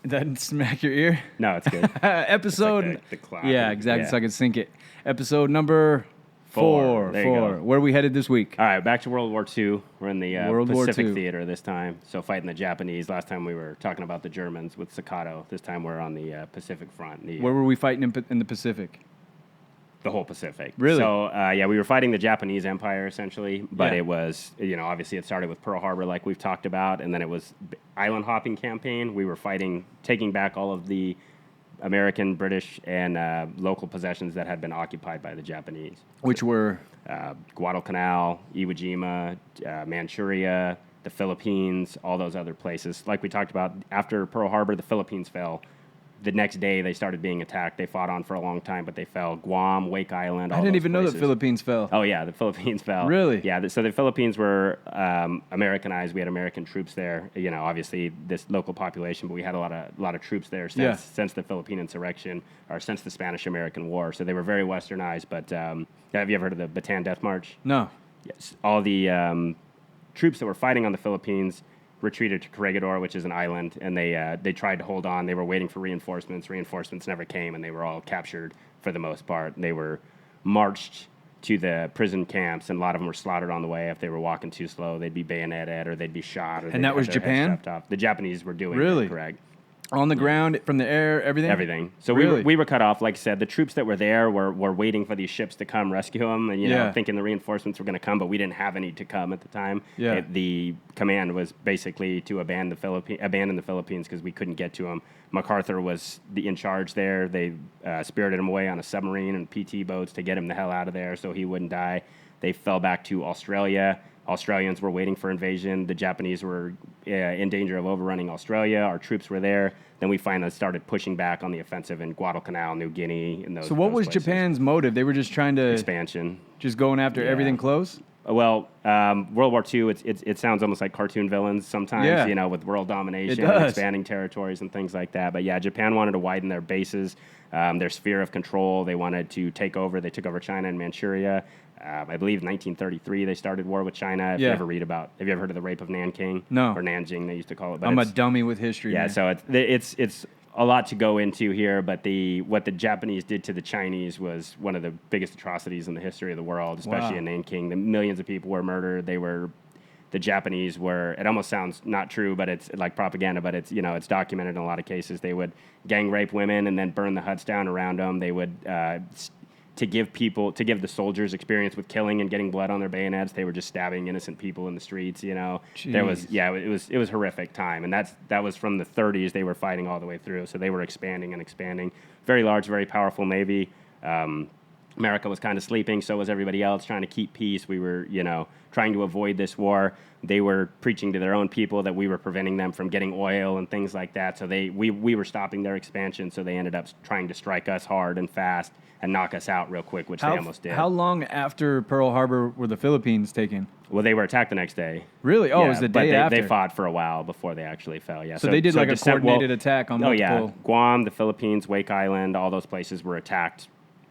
That smack your ear? No, it's good. Episode. It's like the cloud. Yeah, exactly. Yeah. So I can sync it. Episode number four. There you go. Where are we headed this week? All right, back to World War II. We're in the World War Pacific II. Theater this time. So fighting the Japanese. Last time we were talking about the Germans with Staccato. This time we're on the Pacific front. Where were we fighting in the Pacific? The whole Pacific. Really? So, we were fighting the Japanese Empire, essentially. But Yeah. it was, obviously it started with Pearl Harbor, like we've talked about. And then it was island hopping campaign. We were taking back all of the American, British, and local possessions that had been occupied by the Japanese. Which were? Guadalcanal, Iwo Jima, Manchuria, the Philippines, all those other places. Like we talked about, after Pearl Harbor, the Philippines fell. The next day, they started being attacked. They fought on for a long time, but they fell. Guam, Wake Island, all I didn't those even know the places. Philippines fell. Oh, yeah, the Philippines fell. Really? Yeah, so the Philippines were Americanized. We had American troops there. Obviously, this local population, but we had a lot of troops there since the Philippine insurrection, or since the Spanish-American War. So they were very westernized, but have you ever heard of the Bataan Death March? No. Yes. All the troops that were fighting on the Philippines retreated to Corregidor, which is an island, and they tried to hold on. They were waiting for reinforcements. Reinforcements never came, and they were all captured for the most part. They were marched to the prison camps, and a lot of them were slaughtered on the way. If they were walking too slow, they'd be bayoneted, or they'd be shot. Or And that was Japan? The Japanese were doing Really? it, correct. On the ground, from the air, everything? Everything. So Really? we were cut off. Like I said, the troops that were there were waiting for these ships to come rescue them, and thinking the reinforcements were going to come, but we didn't have any to come at the time. Yeah. The command was basically to abandon the Philippines because we couldn't get to them. MacArthur was in charge there. They spirited him away on a submarine and PT boats to get him the hell out of there so he wouldn't die. They fell back to Australia. Australians were waiting for invasion. The Japanese were in danger of overrunning Australia. Our troops were there. Then we finally started pushing back on the offensive in Guadalcanal, New Guinea, and those. So what was places. Japan's motive? They were just trying to Expansion. just going after everything close? Well, World War II, it sounds almost like cartoon villains sometimes, Yeah. with world domination, It does. and expanding territories and things like that. But yeah, Japan wanted to widen their bases, their sphere of control. They wanted to take over. They took over China and Manchuria. I believe in 1933 they started war with China. Have you ever heard of the rape of Nanking? No. Or Nanjing, they used to call it. But I'm a dummy with history. yeah, man. so it's a lot to go into here, but what the Japanese did to the Chinese was one of the biggest atrocities in the history of the world, especially in Nanking. The millions of people were murdered. The Japanese were, it almost sounds not true, but it's like propaganda, but it's, it's documented in a lot of cases. They would gang rape women and then burn the huts down around them. They would, to give the soldiers experience with killing and getting blood on their bayonets, they were just stabbing innocent people in the streets, There was, it was horrific time. And that was from the 30s. They were fighting all the way through. So they were expanding and expanding. Very large, very powerful Navy. America was kind of sleeping, so was everybody else, trying to keep peace. We were, trying to avoid this war. They were preaching to their own people that we were preventing them from getting oil and things like that. So we were stopping their expansion, so they ended up trying to strike us hard and fast and knock us out real quick, which they almost did. How long after Pearl Harbor were the Philippines taken? Well, they were attacked the next day. Really? Oh, it was the day after? They fought for a while before they actually fell, yeah. So they did like a coordinated attack on multiple... Oh, yeah. Guam, the Philippines, Wake Island, all those places were attacked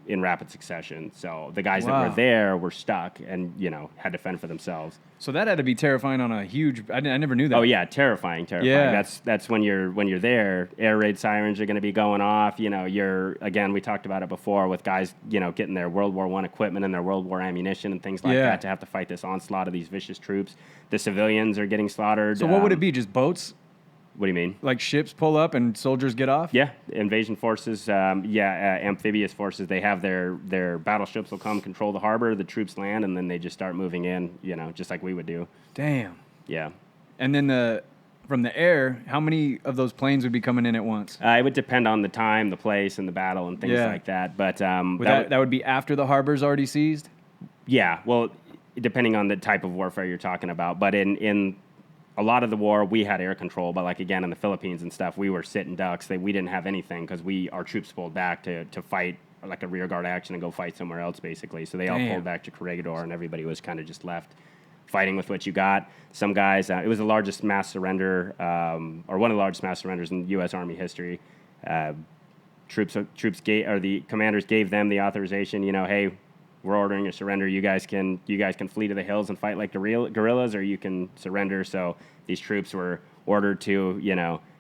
in rapid succession. So the guys that were there were stuck and, had to fend for themselves. So that had to be terrifying on a huge... I never knew that. Oh, yeah, terrifying. Yeah. That's when you're there, air raid sirens are going to be going off. Again, we talked about it before with guys, getting their World War I equipment and their World War ammunition and things like that to have to fight this onslaught of these vicious troops. The civilians are getting slaughtered. So what would it be, just boats? What do you mean? Like ships pull up and soldiers get off? Yeah, invasion forces, amphibious forces. They have their battleships will come control the harbor, the troops land, and then they just start moving in, just like we would do. Damn. Yeah. And then from the air, how many of those planes would be coming in at once? It would depend on the time, the place, and the battle and things like that. But that would be after the harbor's already seized? Yeah, well, depending on the type of warfare you're talking about. But in a lot of the war, we had air control, but like again in the Philippines and stuff, we were sitting ducks. We didn't have anything because our troops pulled back to fight like a rearguard action and go fight somewhere else, basically. So they all pulled back to Corregidor, and everybody was kind of just left fighting with what you got. Some guys, it was the largest mass surrender, or one of the largest mass surrenders in U.S. Army history. The commanders gave them the authorization. Hey, we're ordering a surrender. You guys can flee to the hills and fight like guerrillas, or you can surrender. So these troops were ordered to,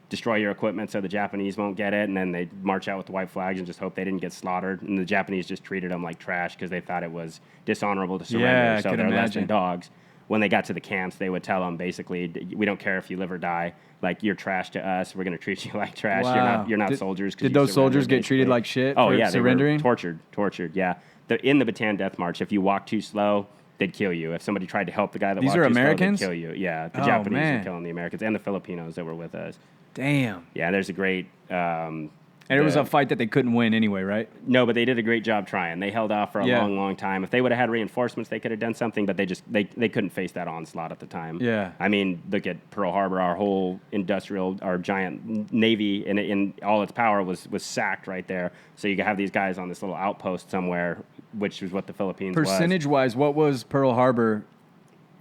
destroy your equipment so the Japanese won't get it, and then they march out with the white flags and just hope they didn't get slaughtered. And the Japanese just treated them like trash because they thought it was dishonorable to surrender, Yeah, I so could they're less than imagine. dogs. When they got to the camps, they would tell them basically, we don't care if you live or die. Like, you're trash to us. We're going to treat you like trash. Wow. You're not Did- soldiers. 'Cause did you those soldiers surrendered, get treated basically. like shit Oh, for yeah, surrendering? They were tortured, yeah. In the Bataan Death March, if you walk too slow, they'd kill you. If somebody tried to help the guy that These walked are too Americans? slow, they'd kill you. Yeah, the Oh, Japanese man. were killing the Americans and the Filipinos that were with us. Damn. Yeah, there's a great... And it was a fight that they couldn't win anyway, right? No, but they did a great job trying. They held off for a Yeah. long, long time. If they would have had reinforcements, they could have done something, but they couldn't face that onslaught at the time. Yeah. I mean, look at Pearl Harbor. Our whole our giant navy in all its power was sacked right there. So you could have these guys on this little outpost somewhere, which is what the Philippines was. Percentage-wise, what was Pearl Harbor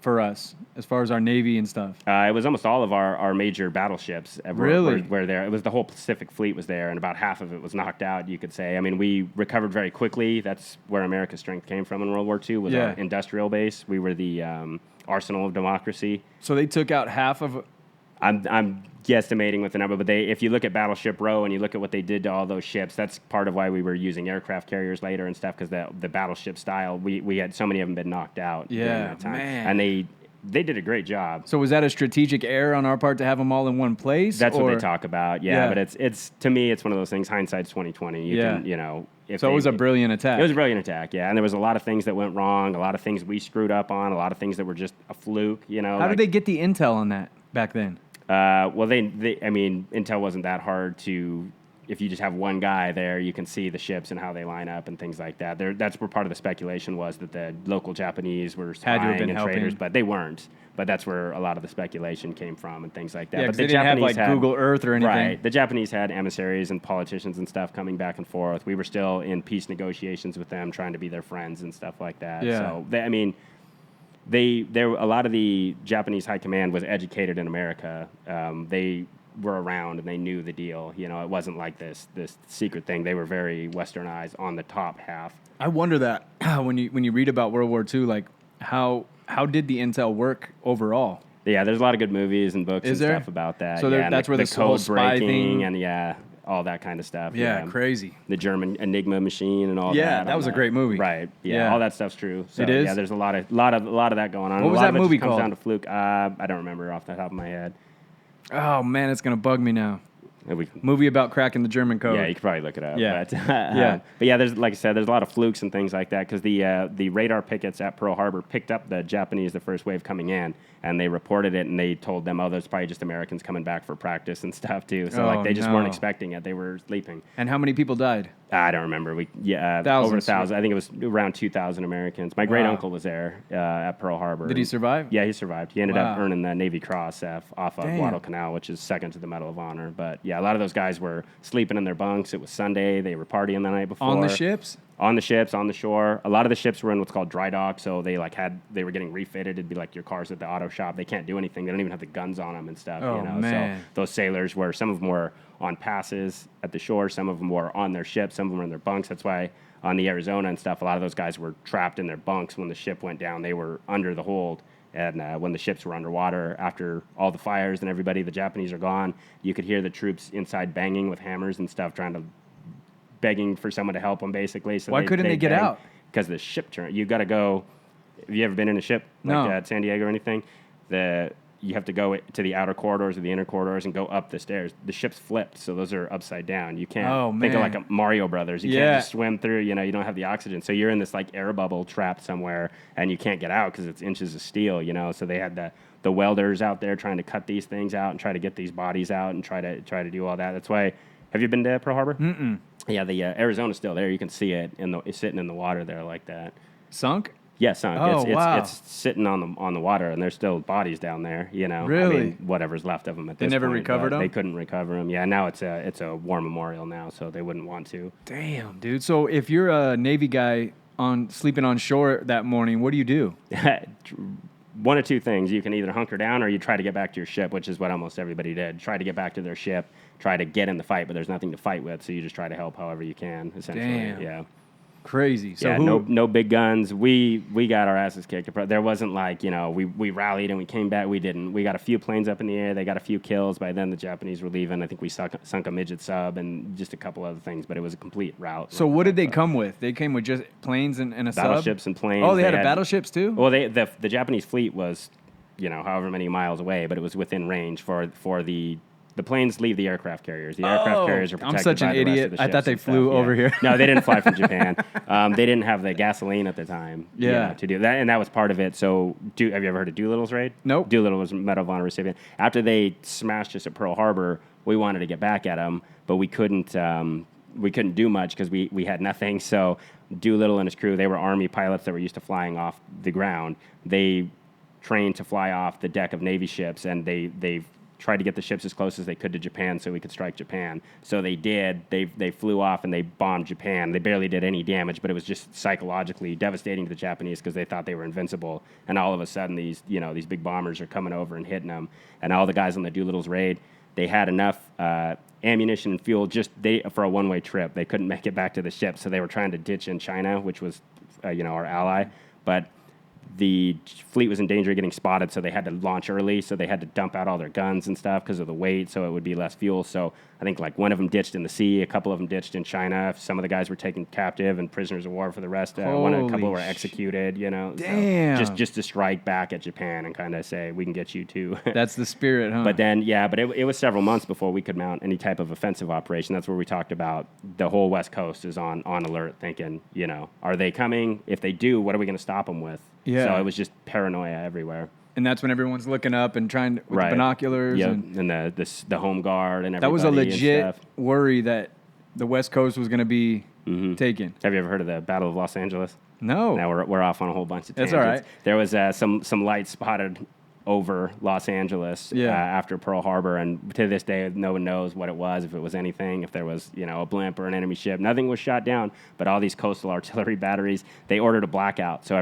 for us as far as our Navy and stuff? It was almost all of our major battleships Really? were there. It was the whole Pacific Fleet was there, and about half of it was knocked out, you could say. I mean, we recovered very quickly. That's where America's strength came from in World War II, was Yeah. our industrial base. We were the arsenal of democracy. So they took out half of... I'm guesstimating with the number, but if you look at Battleship Row and you look at what they did to all those ships, that's part of why we were using aircraft carriers later and stuff, because the battleship style, we had so many of them been knocked out during Yeah, that time. man. And they did a great job. So was that a strategic error on our part to have them all in one place? That's what or- they talk about, yeah. Yeah. But it's to me, it's one of those things. Hindsight's 20/20. You Yeah. can, you know. If So it was a brilliant attack. It was a brilliant attack, yeah. And there was a lot of things that went wrong, a lot of things we screwed up on, a lot of things that were just a fluke. You know. How did they get the intel on that back then? Well, I mean, intel wasn't that hard to. If you just have one guy there, you can see the ships and how they line up and things like that. That's where part of the speculation was, that the local Japanese were Had to spying have been and helping. traders, but they weren't. But that's where a lot of the speculation came from and things like that. Yeah, but 'cause they didn't have, like, Google Earth or anything. Right. The Japanese had emissaries and politicians and stuff coming back and forth. We were still in peace negotiations with them, trying to be their friends and stuff like that. Yeah. So, a lot of the Japanese high command was educated in America. They were around and they knew the deal. You know, it wasn't like this secret thing. They were very westernized on the top half. I wonder that when you read about World War II, like how did the intel work overall? Yeah, there's a lot of good movies and books Is and there? stuff about that. So yeah, and that's where the whole code spy breaking thing- and all that kind of stuff. Yeah, crazy. The German Enigma machine and all that. Yeah, that on was a great movie. Right. Yeah, Yeah. all that stuff's true. So, It is? Yeah, there's a lot of that going on. What was a lot that of it movie just comes called? down to fluke. I don't remember off the top of my head. Oh man, it's gonna bug me now. We Movie about cracking the German code. Yeah, you could probably look it up. Yeah. But, Yeah. but yeah, there's, like I said, there's a lot of flukes and things like that, because the radar pickets at Pearl Harbor picked up the Japanese, the first wave coming in, and they reported it, and they told them, oh, there's probably just Americans coming back for practice and stuff too. So Oh, they just no. weren't expecting it. They were sleeping. And how many people died? I don't remember. Over Thousands. 1,000. I think it was around 2,000 Americans. My great uncle was there at Pearl Harbor. Did he survive? Yeah, he survived. He ended up Wow. earning the Navy Cross off of Damn. Guadalcanal, which is second to the Medal of Honor. But yeah, a lot of those guys were sleeping in their bunks. It was Sunday. They were partying the night before. On the ships? On the ships, on the shore. A lot of the ships were in what's called dry dock, so they were getting refitted. It'd be like your cars at the auto shop. They can't do anything. They don't even have the guns on them and stuff. Oh, you know? man. So those sailors were, some of them were on passes at the shore. Some of them were on their ships. Some of them were in their bunks. That's why on the Arizona and stuff, a lot of those guys were trapped in their bunks when the ship went down. They were under the hold. And when the ships were underwater, after all the fires and everybody, the Japanese are gone, you could hear the troops inside banging with hammers and stuff, begging for someone to help them, basically. So Why couldn't they get out? Because the ship turned. You got to go. Have you ever been in a ship like No. at San Diego or anything? You have to go to the outer corridors or the inner corridors and go up the stairs. The ship's flipped, so those are upside down. You can't think of like man. a Mario Brothers. You Yeah. can't just swim through. You don't have the oxygen, so you're in this like air bubble trapped somewhere, and you can't get out because it's inches of steel. So they had the welders out there trying to cut these things out and try to get these bodies out and try to do all that. That's why. Have you been to Pearl Harbor? Mm-mm. Yeah, the Arizona's still there. You can see it it's sitting in the water there like that. Sunk? Yeah, sunk. Oh, wow. It's sitting on the water, and there's still bodies down there. Really? I mean, whatever's left of them at They this never point, recovered but them? They couldn't recover them. Yeah, now it's a war memorial now, so they wouldn't want to. Damn, dude. So if you're a Navy guy sleeping on shore that morning, what do you do? One of two things: you can either hunker down or you try to get back to your ship, which is what almost everybody did. Try to get back to their ship, try to get in the fight, but there's nothing to fight with, so you just try to help however you can. Essentially, Damn. yeah. Crazy. So yeah, no big guns. We got our asses kicked. There wasn't like, we rallied and we came back. We didn't. We got a few planes up in the air. They got a few kills. By then the Japanese were leaving. I think we sunk a midget sub and just a couple other things, but it was a complete rout. So what did they come with? They came with just planes and a sub? Battleships and planes. Oh, they had battleships too? Well, the Japanese fleet was, however many miles away, but it was within range for the planes leave the aircraft carriers. The aircraft carriers are protected. I'm such by an the rest idiot. of the I thought ships they and flew stuff. over here. No, they didn't fly from Japan. They didn't have the gasoline at the time. Yeah. To do that, and that was part of it. So, have you ever heard of Doolittle's raid? Nope. Doolittle was a Medal of Honor recipient. After they smashed us at Pearl Harbor, we wanted to get back at them, but we couldn't. We couldn't do much because we had nothing. So Doolittle and his crew, they were Army pilots that were used to flying off the ground. They trained to fly off the deck of Navy ships, and they tried to get the ships as close as they could to Japan so we could strike Japan. So they did. They flew off and they bombed Japan. They barely did any damage, but it was just psychologically devastating to the Japanese because they thought they were invincible. And all of a sudden, these big bombers are coming over and hitting them. And all the guys on the Doolittle's raid, they had enough ammunition and fuel for a one-way trip. They couldn't make it back to the ship, so they were trying to ditch in China, which was our ally. But the fleet was in danger of getting spotted, so they had to launch early, so they had to dump out all their guns and stuff because of the weight, so it would be less fuel. So I think like one of them ditched in the sea, a couple of them ditched in China. Some of the guys were taken captive and prisoners of war for the rest. A couple were executed, Damn. So just to strike back at Japan and kind of say, we can get you too. That's the spirit, huh? But then, it was several months before we could mount any type of offensive operation. That's where we talked about the whole West Coast is on alert, thinking, are they coming? If they do, what are we going to stop them with? Yeah. So it was just paranoia everywhere. And that's when everyone's looking up and trying with the binoculars. Yep. And the home guard and everybody. that was a legit and stuff. worry that the West Coast was going to be taken. Have you ever heard of the Battle of Los Angeles? No. Now we're off on a whole bunch of tangents. That's all right. There was some lights spotted over Los Angeles after Pearl Harbor, and to this day, no one knows what it was, if it was anything, if there was a blimp or an enemy ship. Nothing was shot down, but all these coastal artillery batteries, they ordered a blackout, so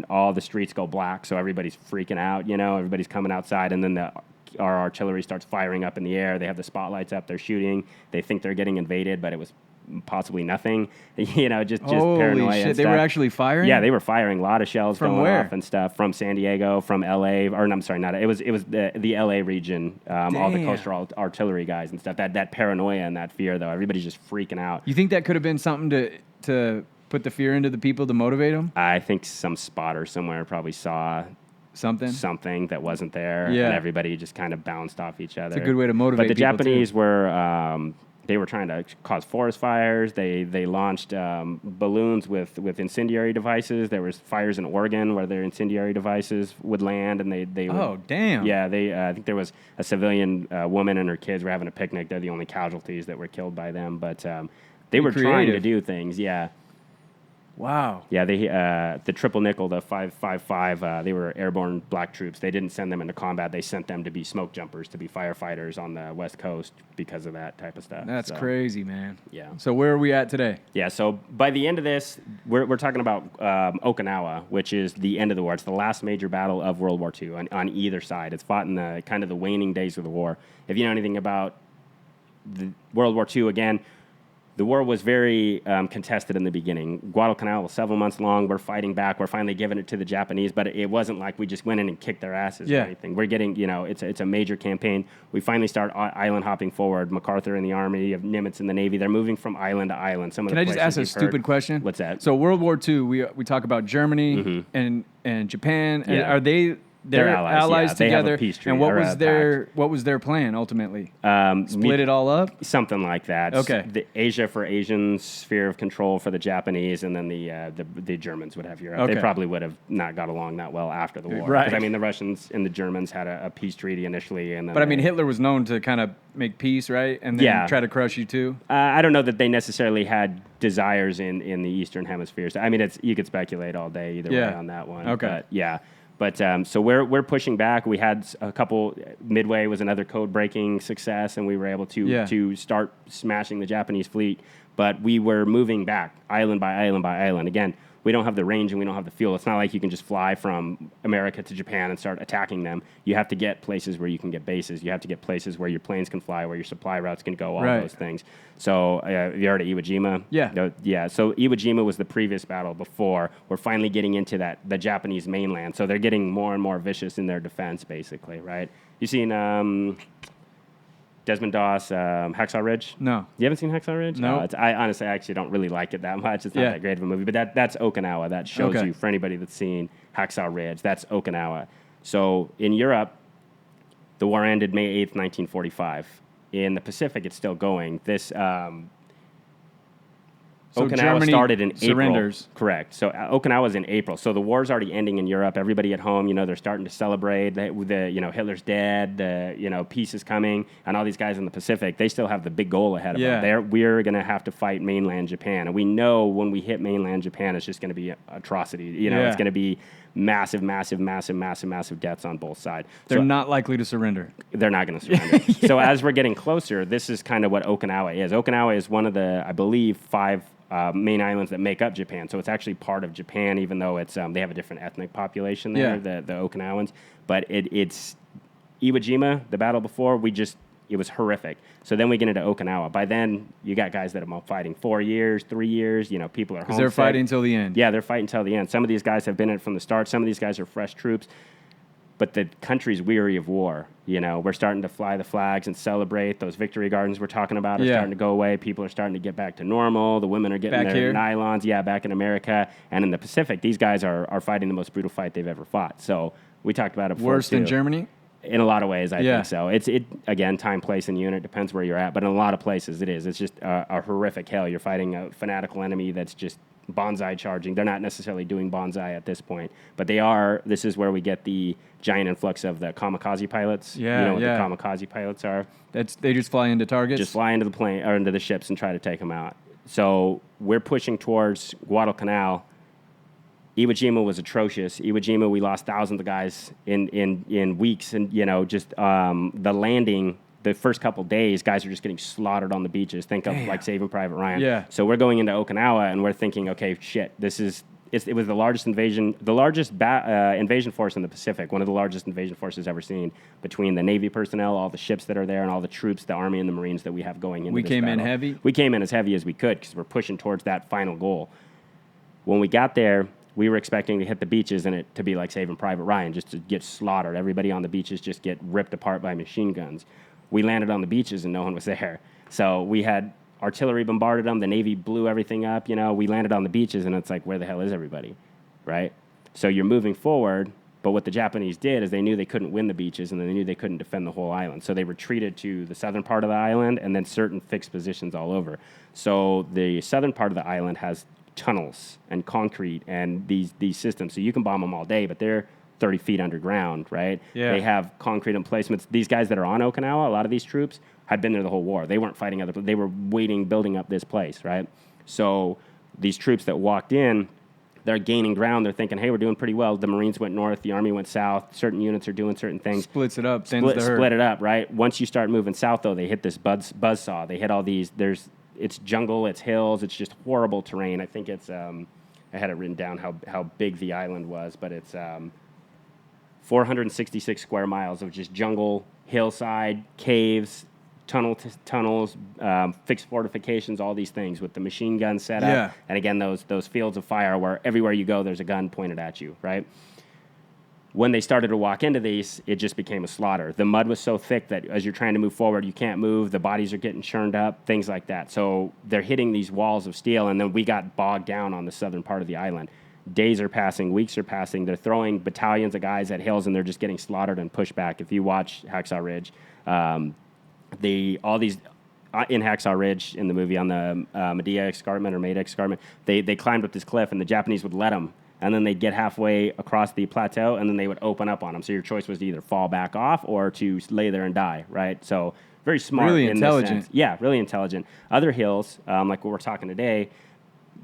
all the streets go black, so everybody's freaking out, everybody's coming outside, and then our artillery starts firing up in the air. They have the spotlights up, they're shooting, they think they're getting invaded, but it was possibly nothing, just Holy paranoia shit, and they stuff. were actually firing? Yeah, they were firing a lot of shells From going where? off and stuff from San Diego, from LA, or no, I'm sorry, it was the LA region, all the coastal artillery guys and stuff. That paranoia and that fear, though, everybody's just freaking out. You think that could have been something to put the fear into the people to motivate them? I think some spotter somewhere probably saw something that wasn't there, and everybody just kind of bounced off each other. It's a good way to motivate people. But the people Japanese too. were they were trying to cause forest fires. They launched balloons with incendiary devices. There was fires in Oregon where their incendiary devices would land, and they would, Oh, damn. Yeah, I think there was a civilian woman and her kids were having a picnic. They're the only casualties that were killed by them, but they were trying to do things. Yeah. Wow. Yeah, the triple nickel, the 555, they were airborne black troops. They didn't send them into combat. They sent them to be smoke jumpers, to be firefighters on the West Coast because of that type of stuff. That's crazy, man. Yeah. So where are we at today? Yeah, so by the end of this, we're talking about Okinawa, which is the end of the war. It's the last major battle of World War II on either side. It's fought in the kind of the waning days of the war. If you know anything about the World War II, again, the war was very contested in the beginning. Guadalcanal was several months long. We're fighting back. We're finally giving it to the Japanese, but it wasn't like we just went in and kicked their asses or anything. We're getting, it's a major campaign. We finally start island hopping forward. MacArthur in the Army, you have Nimitz in the Navy. They're moving from island to island. Can I just ask a stupid question? What's that? So World War II, we talk about Germany and Japan. And are they're allies They have together? a peace treaty, and what was their plan ultimately? Split it all up? Something like that. Okay. The Asia for Asians, sphere of control for the Japanese, and then the Germans would have Europe. Okay. They probably would have not got along that well after the war. Right. Because, I mean, the Russians and the Germans had a peace treaty initially. And then But I mean, Hitler was known to kind of make peace, right? And then try to crush you too? I don't know that they necessarily had desires in the Eastern Hemisphere. So, I mean, you could speculate all day either way on that one. Okay. But, yeah. But so we're pushing back. We had a couple. Midway was another code-breaking success, and we were able to start smashing the Japanese fleet. But we were moving back, island by island by island. Again, we don't have the range and we don't have the fuel. It's not like you can just fly from America to Japan and start attacking them. You have to get places where you can get bases. You have to get places where your planes can fly, where your supply routes can go, all those things. So you heard of Iwo Jima? Yeah. Yeah, so Iwo Jima was the previous battle before. We're finally getting into the Japanese mainland. So they're getting more and more vicious in their defense, basically, right? You seen Desmond Doss, Hacksaw Ridge? No. You haven't seen Hacksaw Ridge? No. I honestly actually don't really like it that much. It's not that great of a movie. But that's Okinawa. That shows you, for anybody that's seen Hacksaw Ridge, that's Okinawa. So in Europe, the war ended May 8th, 1945. In the Pacific, it's still going. This So Okinawa Germany started in surrenders. April. Correct. So Okinawa's in April. So the war's already ending in Europe. Everybody at home, they're starting to celebrate. Hitler's dead. Peace is coming. And all these guys in the Pacific, they still have the big goal ahead of them. We're going to have to fight mainland Japan. And we know when we hit mainland Japan, it's just going to be atrocity. It's going to be massive, massive, massive, massive, massive deaths on both sides. They're not likely to surrender. They're not going to surrender. So as we're getting closer, this is kind of what Okinawa is. Okinawa is one of the, I believe, 5 main islands that make up Japan. So it's actually part of Japan, even though it's they have a different ethnic population there, the Okinawans. But it's Iwo Jima, the battle before, it was horrific. So then we get into Okinawa. By then, you got guys that have been fighting 4 years, 3 years. People are homesick. They're fighting until the end. Yeah, they're fighting until the end. Some of these guys have been in it from the start. Some of these guys are fresh troops. But the country's weary of war. We're starting to fly the flags and celebrate. Those victory gardens we're talking about are starting to go away. People are starting to get back to normal. The women are getting back their here? nylons. Yeah, back in America. And in the Pacific, these guys are fighting the most brutal fight they've ever fought. So we talked about it before, Worse than Germany? In a lot of ways, I think so. Again, time, place, and unit. Depends where you're at. But in a lot of places, it is. It's just a horrific hell. You're fighting a fanatical enemy that's just bonsai charging. They're not necessarily doing bonsai at this point, but they are. This is where we get the giant influx of the kamikaze pilots. The kamikaze pilots are? They just fly into targets? Just fly into the plane or into the ships and try to take them out. So we're pushing towards Guadalcanal. Iwo Jima was atrocious. Iwo Jima, we lost thousands of guys in weeks, and just the landing. The first couple days, guys are just getting slaughtered on the beaches. Think of like Saving Private Ryan. Yeah. So we're going into Okinawa, and we're thinking, okay, shit, it was the largest invasion force in the Pacific, one of the largest invasion forces ever seen, between the Navy personnel, all the ships that are there, and all the troops, the Army and the Marines that we have going into this battle. In heavy? We came in as heavy as we could because we're pushing towards that final goal. When we got there, we were expecting to hit the beaches and it to be like Saving Private Ryan, just to get slaughtered. Everybody on the beaches just get ripped apart by machine guns. We landed on the beaches and no one was there. So we had artillery bombarded them. The Navy blew everything up. We landed on the beaches and it's like, where the hell is everybody, right? So you're moving forward, but what the Japanese did is they knew they couldn't win the beaches and they knew they couldn't defend the whole island. So they retreated to the southern part of the island and then certain fixed positions all over. So the southern part of the island has tunnels and concrete and these systems. So you can bomb them all day, but they're 30 feet underground, right? Yeah. They have concrete emplacements. These guys that are on Okinawa, a lot of these troops had been there the whole war. They weren't fighting they were building up this place, right? So these troops that walked in, they're gaining ground. They're thinking, hey, we're doing pretty well. The Marines went north. The Army went south. Certain units are doing certain things. Splits it up. Split it up, right? Once you start moving south, though, they hit this buzzsaw. They hit all these. It's jungle. It's hills. It's just horrible terrain. I think it's. I had it written down how big the island was, but it's 466 square miles of just jungle, hillside, caves, tunnels, fixed fortifications, all these things with the machine gun set up. Yeah. And again, those fields of fire where everywhere you go, there's a gun pointed at you, right? When they started to walk into these, it just became a slaughter. The mud was so thick that as you're trying to move forward, you can't move. The bodies are getting churned up, things like that. So they're hitting these walls of steel, and then we got bogged down on the southern part of the island. Days are passing, weeks are passing. They're throwing battalions of guys at hills, and they're just getting slaughtered and pushed back. If you watch Hacksaw Ridge, all these in Hacksaw Ridge in the movie on the Maeda Escarpment, they climbed up this cliff, and the Japanese would let them. And then they'd get halfway across the plateau, and then they would open up on them. So your choice was to either fall back off or to lay there and die, right? So very smart. Really in intelligent. this sense. Yeah, really intelligent. Other hills, like what we're talking today,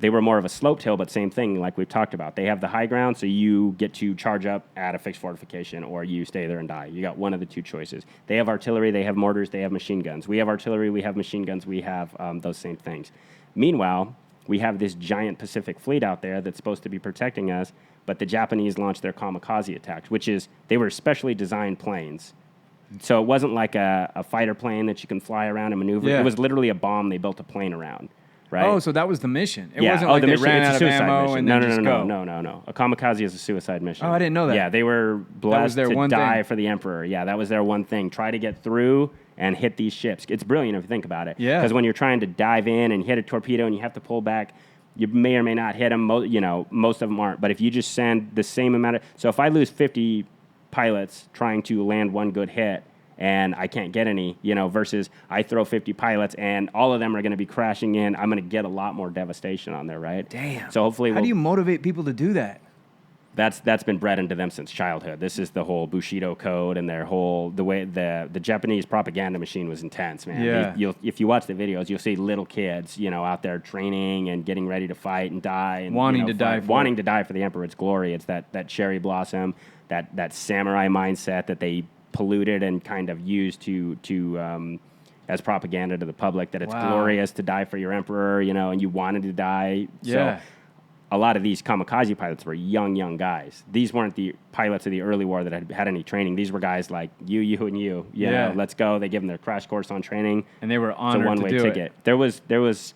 they were more of a sloped hill, but same thing like we've talked about. They have the high ground, so you get to charge up at a fixed fortification, or you stay there and die. You got one of the two choices. They have artillery, they have mortars, they have machine guns. We have artillery, we have machine guns, we have those same things. Meanwhile, we have this giant Pacific fleet out there that's supposed to be protecting us, but the Japanese launched their kamikaze attacks, which is, they were specially designed planes. So it wasn't like a fighter plane that you can fly around and maneuver. Yeah. It was literally a bomb they built a plane around, right? Oh, so that was the mission. It Yeah. wasn't like the they mission, ran it's out a of suicide ammo mission. and then just go. No. A kamikaze is a suicide mission. Oh, I didn't know that. Yeah, they were blessed their to one die thing. for the Emperor. Yeah, that was their one thing. Try to get through and hit these ships. It's brilliant if you think about it. Yeah. Because when you're trying to dive in and hit a torpedo and you have to pull back, you may or may not hit them. Most of them aren't. But if you just send the same amount of... So if I lose 50 pilots trying to land one good hit, and I can't get any, versus I throw 50 pilots and all of them are going to be crashing in, I'm going to get a lot more devastation on there, right? Damn. So hopefully... How do you motivate people to do that? That's been bred into them since childhood. This is the whole Bushido code and their whole... The way the Japanese propaganda machine was intense, man. Yeah. If you watch the videos, you'll see little kids, out there training and getting ready to fight and die. And, Wanting to die for the Emperor's glory. It's that cherry blossom, that samurai mindset that they polluted and kind of used to as propaganda to the public, that it's glorious to die for your emperor, and you wanted to die. Yeah. So a lot of these kamikaze pilots were young guys. These weren't the pilots of the early war that had any training. These were guys like you and you. Yeah. Let's go. They give them their crash course on training. And they were honored it's a one-way to do ticket. it. There was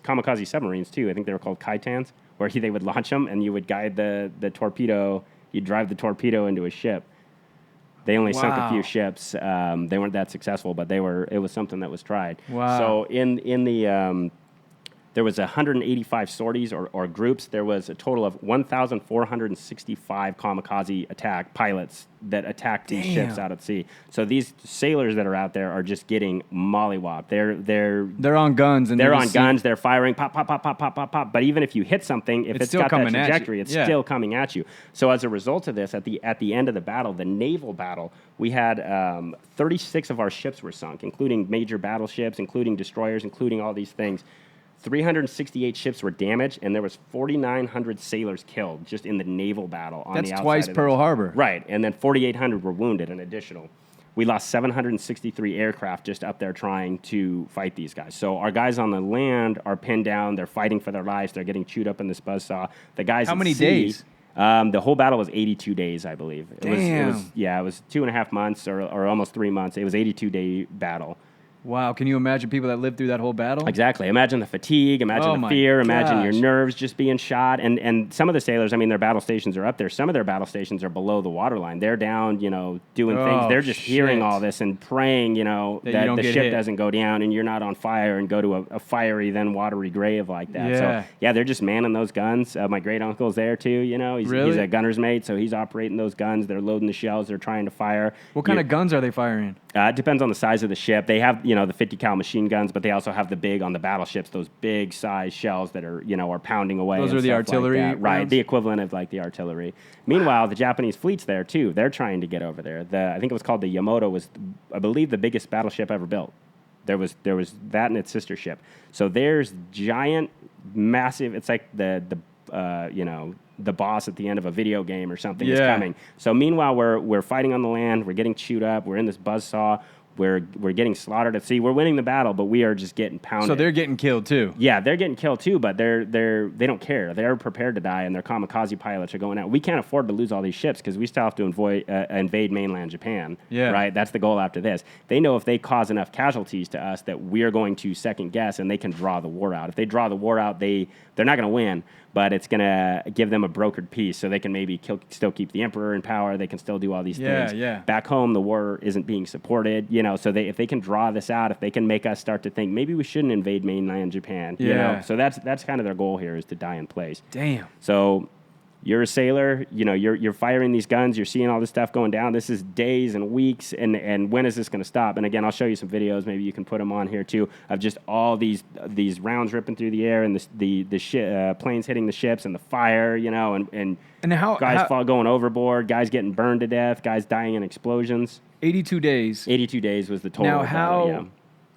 kamikaze submarines too. I think they were called kaitans, where they would launch them and you would guide the torpedo. You'd drive the torpedo into a ship. They only sunk a few ships. They weren't that successful, but it was something that was tried. Wow. So in the there was 185 sorties or groups. There was a total of 1,465 kamikaze pilots that attacked these ships out at sea. So these sailors that are out there are just getting mollywopped. They're on guns and they're on guns. They're firing pop. But even if you hit something, if it's got that trajectory, it's still coming at you. So as a result of this, at the end of the battle, the naval battle, we had 36 of our ships were sunk, including major battleships, including destroyers, including all these things. 368 ships were damaged, and there was 4,900 sailors killed just in the naval battle on the outside. That's twice of Pearl this. Harbor. Right, and then 4,800 were wounded, an additional. We lost 763 aircraft just up there trying to fight these guys. So our guys on the land are pinned down. They're fighting for their lives. They're getting chewed up in this buzzsaw. The guys How at many sea, days? The whole battle was 82 days, I believe. It was Damn. it was 2.5 months or almost 3 months. It was 82-day battle. Wow, can you imagine people that lived through that whole battle? Exactly. Imagine the fatigue, imagine the fear, imagine your nerves just being shot. And some of the sailors, their battle stations are up there. Some of their battle stations are below the waterline. They're down, doing things. They're just hearing all this and praying, that the ship doesn't go down and you're not on fire and go to a fiery, then watery grave like that. Yeah. So, yeah, they're just manning those guns. My great uncle's there too, He's a gunner's mate, so he's operating those guns. They're loading the shells. They're trying to fire. What kind of guns are they firing? It depends on the size of the ship. They have, the 50 cal machine guns, but they also have the big on the battleships, those big size shells that are, are pounding away. Those are the artillery rounds? Right, the equivalent of like the artillery. Meanwhile, the Japanese fleet's there too. They're trying to get over there. I think it was called the Yamato was, I believe, the biggest battleship ever built. There was that and its sister ship. So there's giant, massive. It's like the boss at the end of a video game or something is coming. So meanwhile, we're fighting on the land. We're getting chewed up. We're in this buzzsaw. We're getting slaughtered at sea. We're winning the battle, but we are just getting pounded. So they're getting killed too. Yeah, they're getting killed too, but they don't care. They're prepared to die, and their kamikaze pilots are going out. We can't afford to lose all these ships because we still have to invade mainland Japan. Yeah. Right? That's the goal after this. They know if they cause enough casualties to us that we're going to second guess, and they can draw the war out. If they draw the war out, they're not going to win, but it's going to give them a brokered peace so they can maybe still keep the emperor in power. They can still do all these things. Yeah. Back home, the war isn't being supported, so if they can draw this out, if they can make us start to think maybe we shouldn't invade mainland Japan, so that's kind of their goal here, is to die in place. Damn. So you're a sailor, you're firing these guns, you're seeing all this stuff going down. This is days and weeks, and when is this going to stop? And again, I'll show you some videos, maybe you can put them on here too, of just all these rounds ripping through the air and the planes hitting the ships and the fire, and how guys going overboard, guys getting burned to death, guys dying in explosions. 82 days. 82 days was the total. Now,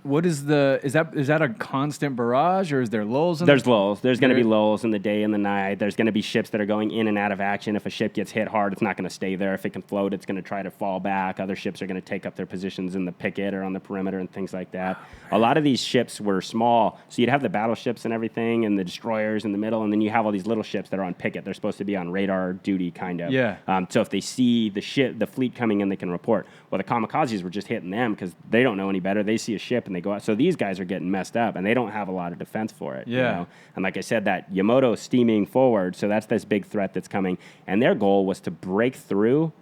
what is that a constant barrage, or is there lulls? There's lulls. There's going to be lulls in the day and the night. There's going to be ships that are going in and out of action. If a ship gets hit hard, it's not going to stay there. If it can float, it's going to try to fall back. Other ships are going to take up their positions in the picket or on the perimeter and things like that. A lot of these ships were small, so you'd have the battleships and everything and the destroyers in the middle, and then you have all these little ships that are on picket. They're supposed to be on radar duty, kind of. Yeah. So if they see the fleet coming in, they can report. Well, the kamikazes were just hitting them because they don't know any better. They see a ship and they go out. So these guys are getting messed up, and they don't have a lot of defense for it. Yeah. You know? And like I said, that Yamato steaming forward, so that's this big threat that's coming. And their goal was to break through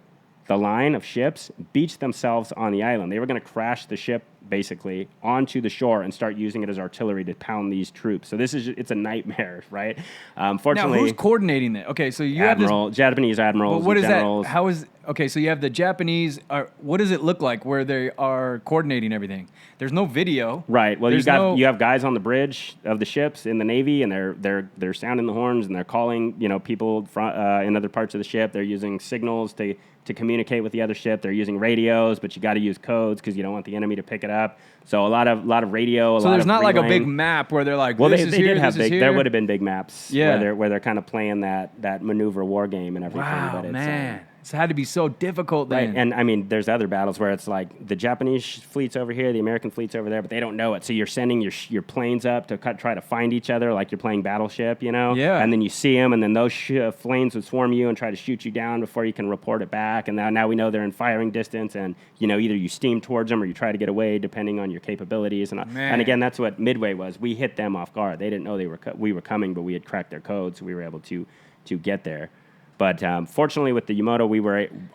the line of ships, beach themselves on the island. They were going to crash the ship, basically, onto the shore and start using it as artillery to pound these troops. So it's a nightmare, right? Fortunately, now, who's coordinating that? Okay, so you Japanese admirals, but what is generals. that? Okay, so you have the Japanese. What does it look like where they are coordinating everything? There's no video. Right. Well, you have guys on the bridge of the ships in the Navy, and they're sounding the horns and they're calling people in other parts of the ship. They're using signals to communicate with the other ship. They're using radios, but you got to use codes because you don't want the enemy to pick it up. So a lot of radio. So there's not like a big map where they're like, well, this they is here, did have this is big. here. There would have been big maps. Yeah. Where they're kind of playing that maneuver war game and everything. Wow, but man. It's had to be so difficult then. Right, and I mean, there's other battles where it's like the Japanese fleet's over here, the American fleet's over there, but they don't know it. So you're sending your planes up to try to find each other, like you're playing Battleship, Yeah. And then you see them, and then those planes would swarm you and try to shoot you down before you can report it back. And now we know they're in firing distance, and either you steam towards them or you try to get away, depending on your capabilities. And again, that's what Midway was. We hit them off guard. They didn't know we were coming, but we had cracked their code, so we were able to get there. But fortunately, with the Yamato,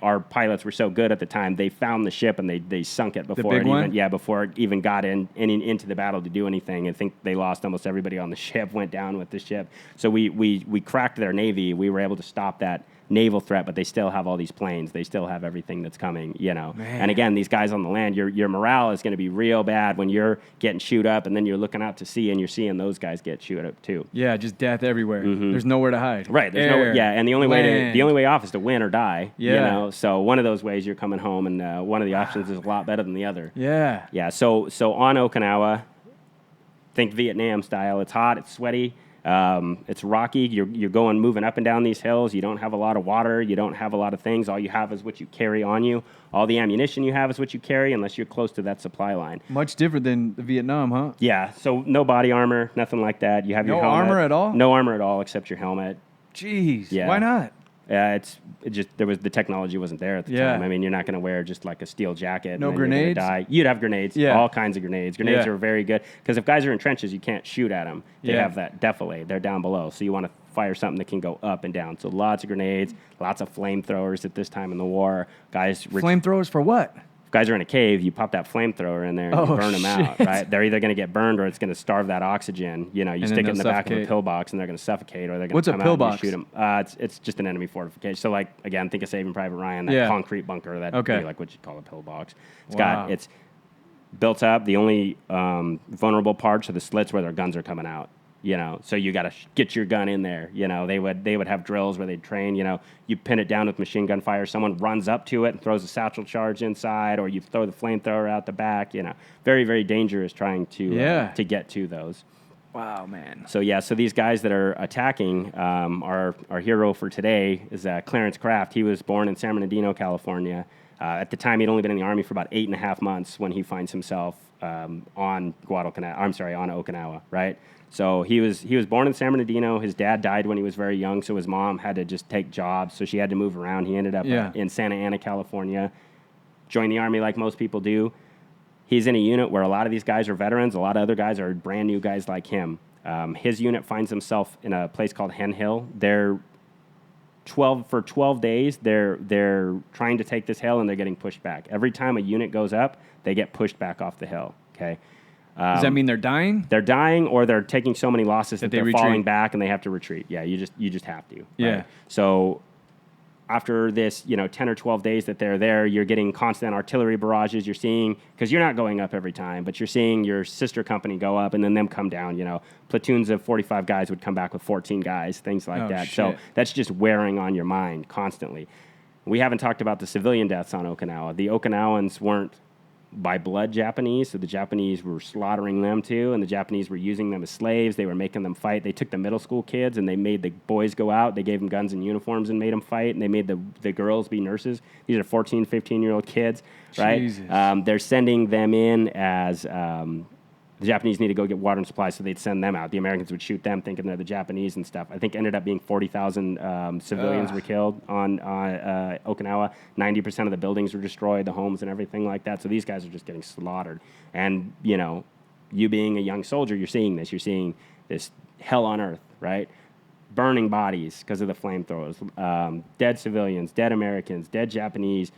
our pilots were so good at the time. They found the ship and they sunk it before before it even got into the battle to do anything. I think they lost almost everybody on the ship, went down with the ship. So we cracked their navy. We were able to stop that naval threat, but they still have all these planes. They still have everything that's coming, Man. And again, these guys on the land, your morale is going to be real bad when you're getting shoot up, and then you're looking out to sea and you're seeing those guys get shoot up too. Yeah, just death everywhere. Mm-hmm. There's nowhere to hide. Right. There's nowhere. Yeah, and the only way off is to win or die. Yeah. So one of those ways you're coming home, and one of the options is a lot better than the other. Yeah. Yeah. So on Okinawa, think Vietnam style. It's hot. It's sweaty. It's rocky. You're moving up and down these hills. You don't have a lot of water. You don't have a lot of things. All you have is what you carry on you. All the ammunition you have is what you carry, unless you're close to that supply line. Much different than the Vietnam, huh? Yeah. So no body armor, nothing like that. You have your helmet. No armor at all? No armor at all except your helmet. Jeez. Yeah. Why not? The technology wasn't there at the time. I mean, you're not going to wear just like a steel jacket. No and grenades? You're gonna die. You'd have grenades. Yeah. All kinds of grenades. Grenades are very good because if guys are in trenches, you can't shoot at them. They have that defilade. They're down below, so you want to fire something that can go up and down. So lots of grenades, lots of flamethrowers at this time in the war. Flamethrowers for what? If guys are in a cave, you pop that flamethrower in there and you burn them out, right? They're either going to get burned or it's going to starve that oxygen. You stick it in the back of a pillbox and they're going to suffocate, or they're going to come out and shoot them. It's just an enemy fortification. So, like, again, think of Saving Private Ryan, that concrete bunker, that would be like what you call a pillbox. It's built up. The only vulnerable parts are the slits where their guns are coming out. So you got to get your gun in there. They would have drills where they'd train. You pin it down with machine gun fire. Someone runs up to it and throws a satchel charge inside, or you throw the flamethrower out the back. Very, very dangerous trying to get to those. Wow, man. So these guys that are attacking, our hero for today is Clarence Craft. He was born in San Bernardino, California. At the time, he'd only been in the Army for about 8.5 months when he finds himself on Okinawa, right? So he was born in San Bernardino. His dad died when he was very young, so his mom had to just take jobs. So she had to move around. He ended up in Santa Ana, California, joined the Army like most people do. He's in a unit where a lot of these guys are veterans. A lot of other guys are brand new guys like him. His unit finds himself in a place called Hen Hill. For 12 days, they're trying to take this hill, and they're getting pushed back. Every time a unit goes up, they get pushed back off the hill, okay? Does that mean they're dying? They're dying, or they're taking so many losses that they're falling back and they have to retreat. Yeah, you just have to. Yeah. Right? So after this, 10 or 12 days that they're there, you're getting constant artillery barrages. You're seeing, because you're not going up every time, but you're seeing your sister company go up and then them come down. Platoons of 45 guys would come back with 14 guys, things like that. Shit. So that's just wearing on your mind constantly. We haven't talked about the civilian deaths on Okinawa. The Okinawans weren't by blood Japanese, so the Japanese were slaughtering them too, and the Japanese were using them as slaves. They were making them fight. They took the middle school kids and they made the boys go out. They gave them guns and uniforms and made them fight, and they made the girls be nurses. These are 14, 15-year-old kids, right? Jesus. They're sending them in as... the Japanese need to go get water and supplies, so they'd send them out. The Americans would shoot them, thinking they're the Japanese and stuff. I think ended up being 40,000 civilians were killed on Okinawa. 90% of the buildings were destroyed, the homes and everything like that. So these guys are just getting slaughtered. And, you know, you being a young soldier, you're seeing this. You're seeing this hell on earth, right? Burning bodies because of the flamethrowers. Dead civilians, dead Americans, dead Japanese.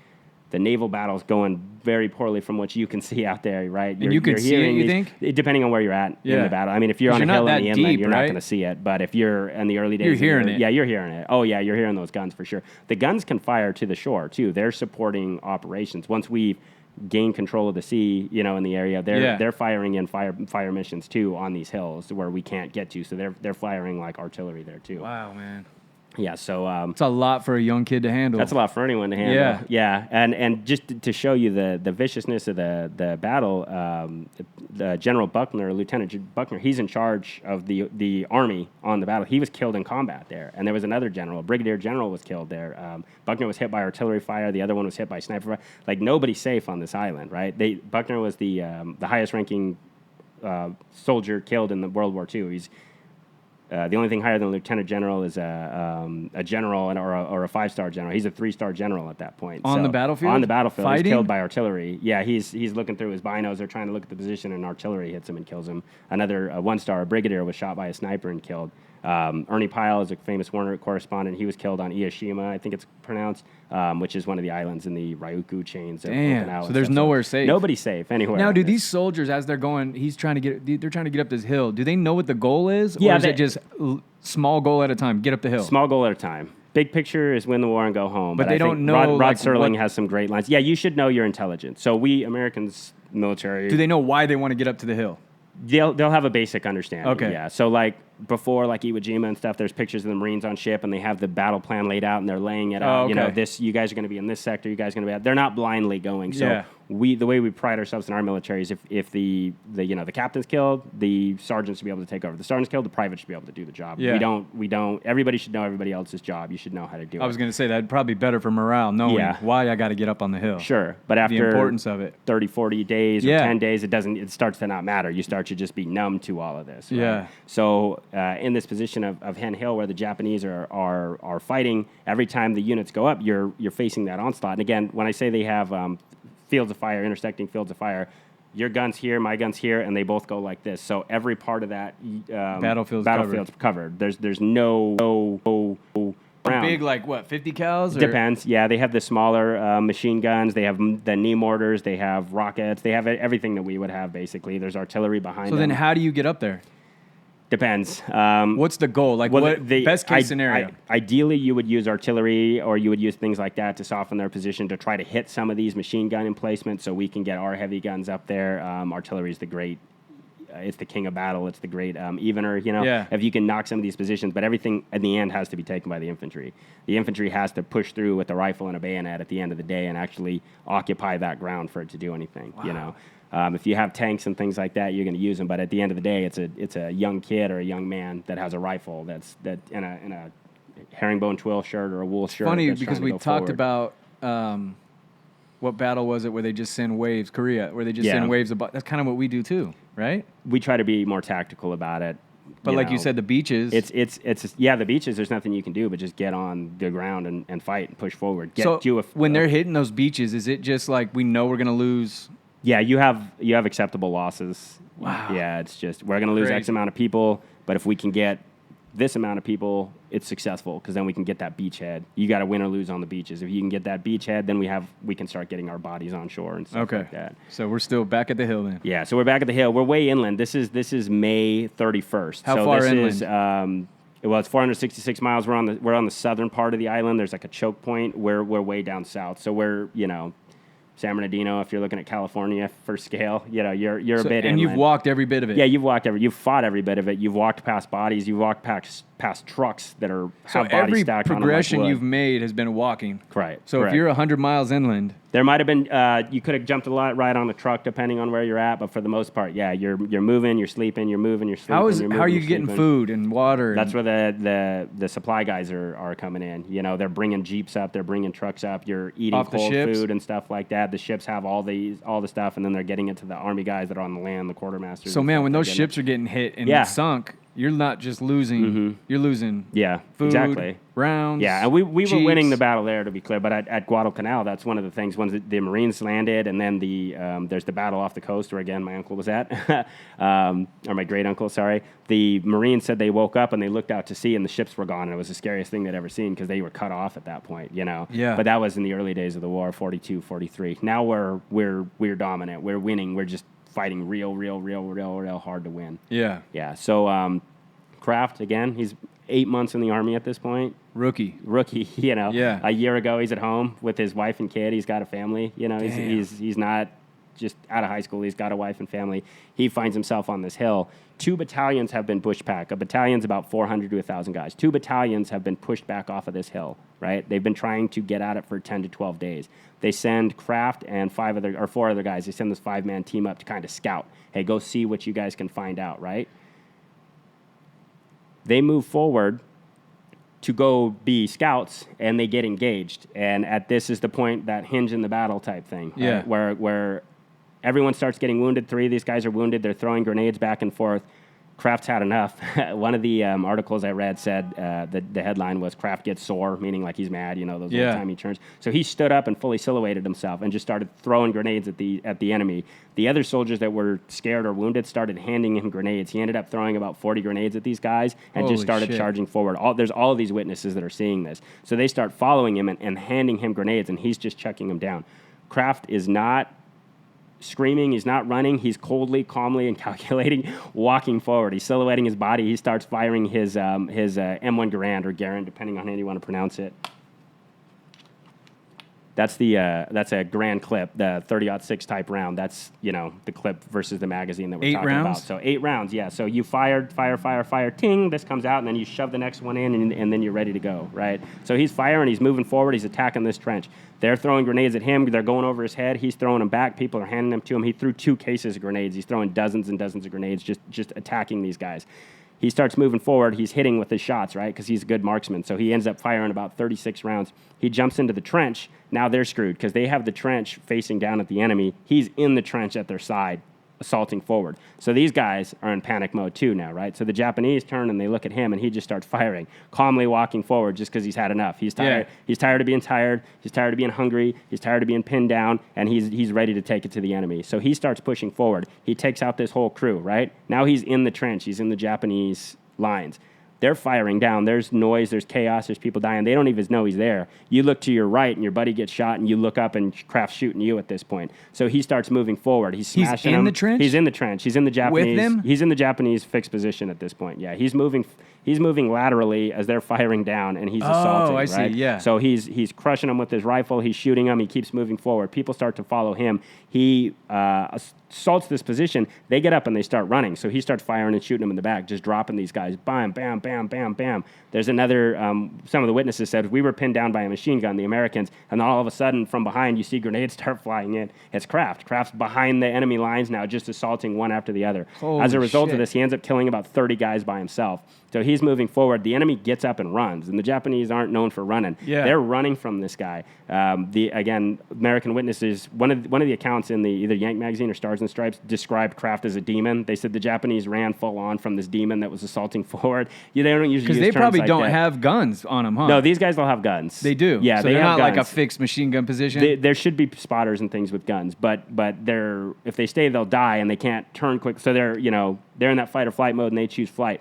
The naval battle's going very poorly from what you can see out there, right? And you can see it, you think? Depending on where you're at in the battle. I mean, if you're on a hill in the inland, you're not going to see it. But if you're in the early days... You're hearing it. Yeah, you're hearing it. Oh, yeah, you're hearing those guns for sure. The guns can fire to the shore, too. They're supporting operations. Once we've gained control of the sea, you know, in the area, they're firing in fire missions, too, on these hills where we can't get to. So they're firing like artillery there, too. Wow, man. Yeah, so... it's a lot for a young kid to handle. That's a lot for anyone to handle. Yeah. And just to show you the viciousness of the battle, General Buckner, Lieutenant Buckner, he's in charge of the army on the battle. He was killed in combat there. And there was another general, a brigadier general was killed there. Buckner was hit by artillery fire. The other one was hit by sniper fire. Like, nobody's safe on this island, right? Buckner was the highest-ranking soldier killed in the World War II. He's... the only thing higher than a lieutenant general is a general or a 5-star general. He's a 3-star general at that point. On the battlefield? On the battlefield. Fighting? He's killed by artillery. Yeah, he's looking through his binos. They're trying to look at the position, and artillery hits him and kills him. Another 1-star, a brigadier, was shot by a sniper and killed. Ernie Pyle is a famous Warner correspondent. He was killed on Hiroshima, I think it's pronounced, which is one of the islands in the Ryukyu chains of Okinawa. So there's nowhere safe. Nobody's safe anywhere. Now, do these soldiers, as they're going, they're trying to get up this hill. Do they know what the goal is? Yeah, or is it just small goal at a time, get up the hill? Small goal at a time. Big picture is win the war and go home. But they I don't think know, Rod like, Serling what- has some great lines. Yeah, you should know your intelligence. So we Americans, military... Do they know why they want to get up to the hill? They'll have a basic understanding. Okay. Yeah. So like before, like Iwo Jima and stuff, there's pictures of the Marines on ship, and they have the battle plan laid out, and they're laying it out. okay. You know, you guys are going to be in this sector. You guys are going to be out. They're not blindly going. So Yeah. the way we pride ourselves in our military is if the captain's killed, the sergeant should be able to take over. The sergeant's killed, the private should be able to do the job. Yeah. We don't. Everybody should know everybody else's job. You should know how to do it. I was going to say that'd probably be better for morale, knowing why I got to get up on the hill. Sure, but after the importance of it. 30, 40 days or Yeah. 10 days, it starts to not matter. You start to just be numb to all of this. Right? Yeah. So in this position of Hen Hill, where the Japanese are fighting, every time the units go up, you're facing that onslaught. And again, when I say they have fields of fire, intersecting fields of fire, your gun's here, my gun's here, and they both go like this. So every part of that Battlefield's covered. There's no round. Big, like what, 50 cals? Or? Depends. Yeah, they have the smaller machine guns. They have the knee mortars. They have rockets. They have everything that we would have, basically. There's artillery behind them. So then how do you get up there? Depends. What's the goal? Like, best case scenario? Ideally, you would use artillery, or you would use things like that to soften their position, to try to hit some of these machine gun emplacements so we can get our heavy guns up there. Artillery is the great... it's the king of battle. It's the great evener, you know, if you can knock some of these positions. But everything in the end has to be taken by the infantry. The infantry has to push through with a rifle and a bayonet at the end of the day and actually occupy that ground for it to do anything, you know. If you have tanks and things like that, you're going to use them. But at the end of the day, it's a young kid or a young man that has a rifle that's in a herringbone twill shirt or a wool shirt. Funny, because we talked about... what battle was it where they just send waves? Korea, where they just send waves about. That's kind of what we do too, right? We try to be more tactical about it. But like you said, the beaches. It's the beaches. There's nothing you can do but just get on the ground and fight and push forward. When they're hitting those beaches, is it just like we know we're gonna lose? Yeah, you have acceptable losses. Wow. Yeah, it's just we're gonna lose X amount of people, but if we can get this amount of people, it's successful, because then we can get that beachhead. You got to win or lose on the beaches. If you can get that beachhead, then we can start getting our bodies on shore and stuff like that. So we're still back at the hill then. Yeah, so we're back at the hill. We're way inland. This is May 31st. How far inland? It's 466 miles. We're on the southern part of the island. There's like a choke point. We're way down south. So we're San Bernardino, if you're looking at California for scale, you're a bit inland. And you've walked every bit of it. Yeah, you've fought every bit of it. You've walked past bodies. You've walked past trucks that have bodies stacked on them like progression wood. you've made has been walking. Right. So if you're 100 miles inland, There might have been, you could have jumped a lot right on the truck depending on where you're at, but for the most part, yeah, you're moving, you're sleeping, you're moving, you're sleeping. How are you getting food and water? That's where the supply guys are coming in. You know, they're bringing Jeeps up, they're bringing trucks up, you're eating cold food and stuff like that. The ships have all the stuff, and then they're getting it to the Army guys that are on the land, the quartermasters. So, man, when those ships are getting hit and sunk, you're not just losing, you're losing food, exactly. rounds. Yeah, and we were winning the battle there, to be clear, but at Guadalcanal, that's one of the things. Once the Marines landed, and then there's the battle off the coast where, again, my uncle was at, or my great-uncle, sorry. The Marines said they woke up and they looked out to sea and the ships were gone, and it was the scariest thing they'd ever seen because they were cut off at that point, you know? Yeah. But that was in the early days of the war, 42, 43. Now we're dominant. We're winning. We're just fighting real hard to win. Yeah. Yeah. So Craft, again, he's 8 months in the Army at this point. Rookie, you know. Yeah. A year ago, he's at home with his wife and kid. He's got a family. You know, he's not just out of high school. He's got a wife and family. He finds himself on this hill. 2 battalions have been pushed back. A battalion's about 400 to 1,000 guys. 2 battalions have been pushed back off of this hill, right? They've been trying to get at it for 10 to 12 days. They send Craft and 4 other guys. They send this 5-man team up to kind of scout. Hey, go see what you guys can find out, right? They move forward to go be scouts, and they get engaged. And this is the point, that hinge in the battle type thing, right? Where everyone starts getting wounded. 3 of these guys are wounded. They're throwing grenades back and forth. Craft's had enough. One of the articles I read said the headline was "Craft gets sore," meaning like he's mad, you know, those old-timey terms. So he stood up and fully silhouetted himself and just started throwing grenades at the enemy. The other soldiers that were scared or wounded started handing him grenades. He ended up throwing about 40 grenades at these guys and just started charging forward. There's all of these witnesses that are seeing this. So they start following him and handing him grenades, and he's just chucking them down. Craft is not screaming, he's not running, he's coldly, calmly, and calculating, walking forward. He's silhouetting his body. He starts firing his M1 Garand, or Garand, depending on how you want to pronounce it. That's a Garand clip, the 30-06 type round. That's, you know, the clip versus the magazine that we're talking about. So 8 rounds, yeah. So you fire, ting, this comes out, and then you shove the next one in, and then you're ready to go, right? So he's firing, he's moving forward, he's attacking this trench. They're throwing grenades at him. They're going over his head. He's throwing them back. People are handing them to him. He threw 2 cases of grenades. He's throwing dozens and dozens of grenades, just attacking these guys. He starts moving forward. He's hitting with his shots, right, because he's a good marksman. So he ends up firing about 36 rounds. He jumps into the trench. Now they're screwed because they have the trench facing down at the enemy. He's in the trench at their side, assaulting forward. So these guys are in panic mode too now, right? So the Japanese turn and they look at him, and he just starts firing, calmly walking forward just because he's had enough. He's tired. Yeah. He's tired of being tired. He's tired of being hungry. He's tired of being pinned down, and he's ready to take it to the enemy. So he starts pushing forward. He takes out this whole crew, right? Now he's in the trench. He's in the Japanese lines. They're firing down. There's noise. There's chaos. There's people dying. They don't even know he's there. You look to your right, and your buddy gets shot, and you look up, and Craft's shooting you at this point. So he starts moving forward. He's smashing He's in them. the trench? He's in the trench. He's in the Japanese. With them? He's in the Japanese fixed position at this point. Yeah, he's moving laterally as they're firing down, and he's assaulting. Oh, I right? see, yeah. So he's crushing them with his rifle. He's shooting them. He keeps moving forward. People start to follow him. He assaults this position. They get up and they start running. So he starts firing and shooting them in the back, just dropping these guys. Bam, bam, bam, bam, bam. There's another, some of the witnesses said, we were pinned down by a machine gun, the Americans, and all of a sudden from behind you see grenades start flying in. It's Craft. Craft's behind the enemy lines now, just assaulting one after the other. Holy As a result shit. of this, he ends up killing about 30 guys by himself. So he's moving forward. The enemy gets up and runs, and the Japanese aren't known for running. Yeah. They're running from this guy. Again, American witnesses, one of the accounts in the either Yank magazine or Stars and Stripes described Craft as a demon. They said the Japanese ran full on from this demon that was assaulting forward. They don't usually because use they terms probably like don't that. have guns on them, huh? No, these guys don't have guns. They do. Yeah, so they they're have not like a guns. fixed machine gun position. There should be spotters and things with guns, but if they stay, they'll die, and they can't turn quick. So they're in that fight or flight mode, and they choose flight.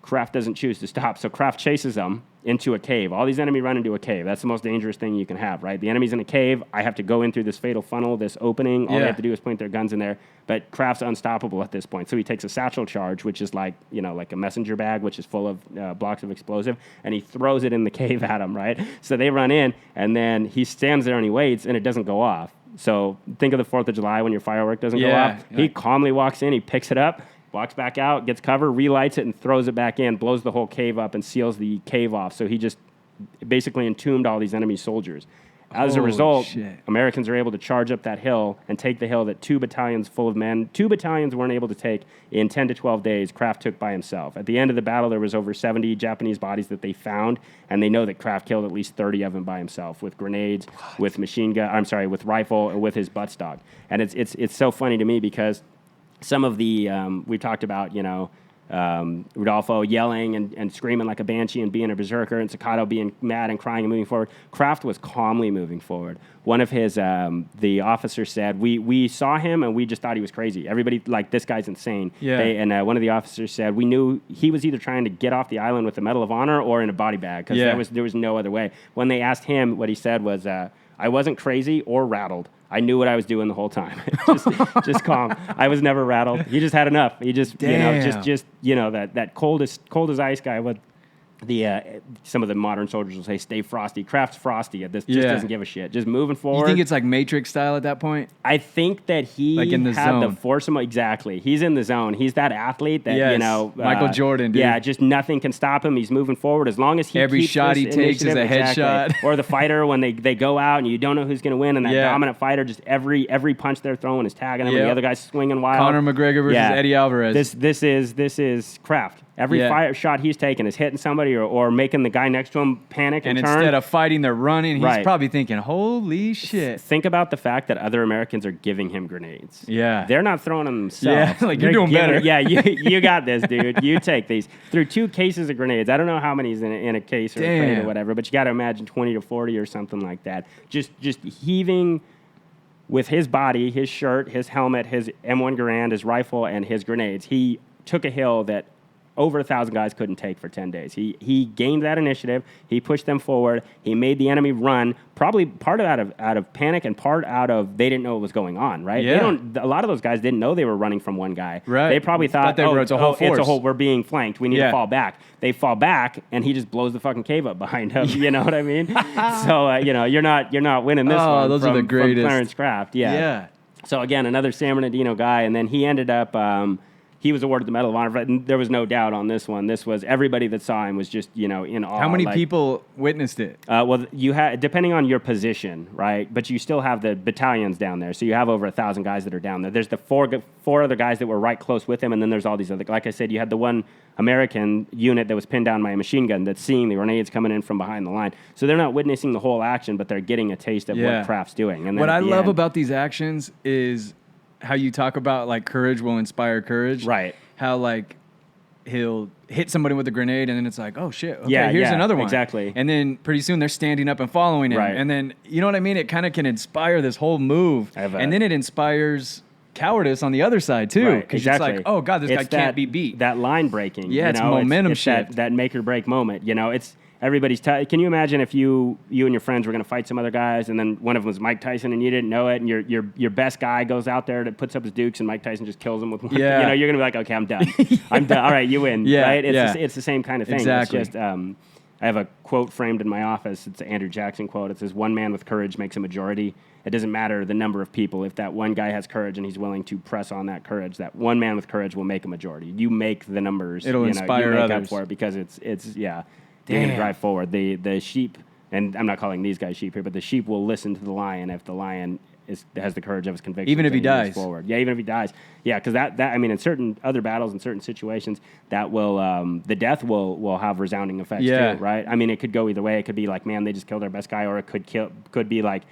Craft doesn't choose to stop, so Craft chases them into a cave. All these enemies run into a cave. That's the most dangerous thing you can have, right? The enemy's in a cave. I have to go in through this fatal funnel, this opening. All they have to do is point their guns in there. But Craft's unstoppable at this point. So he takes a satchel charge, which is like a messenger bag, which is full of blocks of explosive, and he throws it in the cave at them, right? So they run in, and then he stands there and he waits, and it doesn't go off. So think of the 4th of July when your firework doesn't go off. He calmly walks in, he picks it up, walks back out, gets cover, relights it, and throws it back in, blows the whole cave up, and seals the cave off. So he just basically entombed all these enemy soldiers. As a result, Americans are able to charge up that hill and take the hill that 2 battalions full of men, 2 battalions weren't able to take in 10 to 12 days, Craft took by himself. At the end of the battle, there was over 70 Japanese bodies that they found, and they know that Craft killed at least 30 of them by himself with grenades, with with rifle, and with his buttstock. And it's so funny to me because some of the, we talked about, Rodolfo yelling and screaming like a banshee and being a berserker, and Staccato being mad and crying and moving forward. Craft was calmly moving forward. One of his, the officer said, we saw him and we just thought he was crazy. Everybody, like, this guy's insane. Yeah. One of the officers said, we knew he was either trying to get off the island with the Medal of Honor or in a body bag, because there was no other way. When they asked him, what he said was, I wasn't crazy or rattled. I knew what I was doing the whole time. just calm. I was never rattled. He just had enough. He just, that cold as ice guy. What some of the modern soldiers will say, stay frosty. Craft's frosty. This just doesn't give a shit. Just moving forward. You think it's like Matrix style at that point? I think that he like in the had zone. The force. Exactly. He's in the zone. He's that athlete that, Michael Jordan, dude. Yeah, just nothing can stop him. He's moving forward as long as he every keeps shot he takes is a headshot. Or the fighter when they go out and you don't know who's going to win, and that dominant fighter, just every punch they're throwing is tagging him, and the other guy's swinging wild. Conor McGregor versus Eddie Alvarez. This is Craft. Every fire shot he's taking is hitting somebody or making the guy next to him panic and turn. And instead of fighting, they're running. He's probably thinking, holy shit. Think about the fact that other Americans are giving him grenades. Yeah. They're not throwing them themselves. Yeah, like you're doing better. Yeah, you got this, dude. You take these. Through 2 cases of grenades. I don't know how many's in a case or a crate or whatever, but you got to imagine 20 to 40 or something like that. Just heaving with his body, his shirt, his helmet, his M1 Garand, his rifle, and his grenades. He took a hill that over 1,000 guys couldn't take for 10 days. He gained that initiative. He pushed them forward. He made the enemy run, probably part out of panic and part out of they didn't know what was going on, right? Yeah. A lot of those guys didn't know they were running from one guy. Right. They probably thought, it's a whole force. We're being flanked. We need to fall back. They fall back, and he just blows the fucking cave up behind him. You know what I mean? So, you're not winning this one those are the greatest. From Clarence Craft. Yeah. So, again, another San Bernardino guy, and then he ended up... he was awarded the Medal of Honor, and there was no doubt on this one. This was everybody that saw him was just, in awe. How many people witnessed it? Well, you had, depending on your position, right? But you still have the battalions down there, so you have over 1,000 guys that are down there. There's the four other guys that were right close with him, and then there's all these other. Like I said, you had the one American unit that was pinned down by a machine gun that's seeing the grenades coming in from behind the line. So they're not witnessing the whole action, but they're getting a taste of what Craft's doing. And then what I love about these actions is how you talk about, like, courage will inspire courage. Right. How, like, he'll hit somebody with a grenade, and then it's like, oh, shit, okay, here's another one. Exactly. And then pretty soon they're standing up and following him. Right. And then, you know what I mean? It kind of can inspire this whole move. And then it inspires cowardice on the other side, too. Right. Because it's like, oh, God, this guy can't be beat. That line breaking. Yeah, it's momentum shift. That make or break moment. It's... Everybody's can you imagine if you and your friends were going to fight some other guys, and then one of them was Mike Tyson and you didn't know it, and your best guy goes out there to puts up his dukes and Mike Tyson just kills him with one. Yeah. You're going to be like, okay, I'm done. I'm done. All right, you win. Yeah. Right? It's the same kind of thing. Exactly. It's just I have a quote framed in my office. It's an Andrew Jackson quote. It says, "One man with courage makes a majority." It doesn't matter the number of people. If that one guy has courage and he's willing to press on that courage, that one man with courage will make a majority. You make the numbers. It'll inspire you make others. Up for it because it's you're going to drive forward. The sheep, and I'm not calling these guys sheep here, but the sheep will listen to the lion if the lion has the courage of his conviction. Even if he dies. Forward. Yeah, even if he dies. Yeah, because that I mean, in certain other battles, in certain situations, that will the death will have resounding effects too, right? I mean, it could go either way. It could be like, man, they just killed our best guy, or it could be like,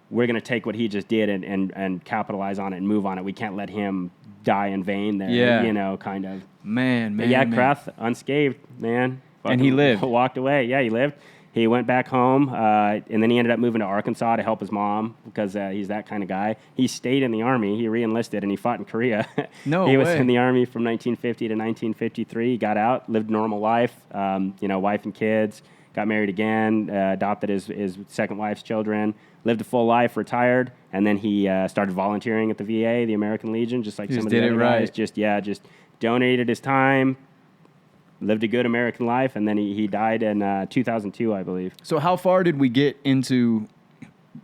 we're going to take what he just did and capitalize on it and move on it. We can't let him die in vain there, kind of. Man. Craft, unscathed, man. And he lived. Walked away. Yeah, he lived. He went back home, and then he ended up moving to Arkansas to help his mom because he's that kind of guy. He stayed in the Army. He re-enlisted, and he fought in Korea. He was in the Army from 1950 to 1953. He got out, lived a normal life, wife and kids, got married again, adopted his second wife's children, lived a full life, retired, and then he started volunteering at the VA, the American Legion, just like some of the other guys. Just donated his time, lived a good American life, and then he died in 2002, I believe. So how far did we get into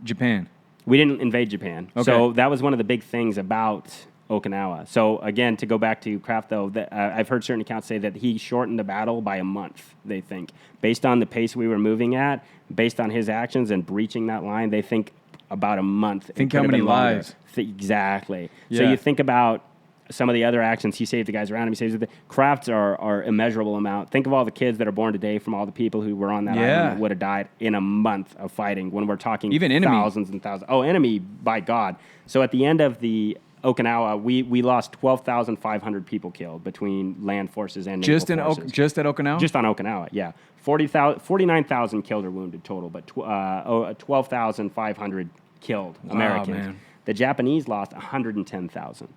Japan? We didn't invade Japan. Okay. So that was one of the big things about Okinawa. So again, to go back to Craft, though, I've heard certain accounts say that he shortened the battle by a month. They think, based on the pace we were moving at, based on his actions and breaching that line, they think about a month. Think how many lives? Exactly. Yeah. So you think about some of the other actions. He saved the guys around him. He saves the crafts are immeasurable amount. Think of all the kids that are born today from all the people who were on that island that would have died in a month of fighting. When we're talking even thousands and thousands. Oh, enemy, by God. So at the end of the Okinawa, we lost 12,500 people killed between land forces and naval forces. Just at Okinawa? Just on Okinawa, yeah. 49,000 killed or wounded total, but 12,500 killed Americans. Man. The Japanese lost 110,000.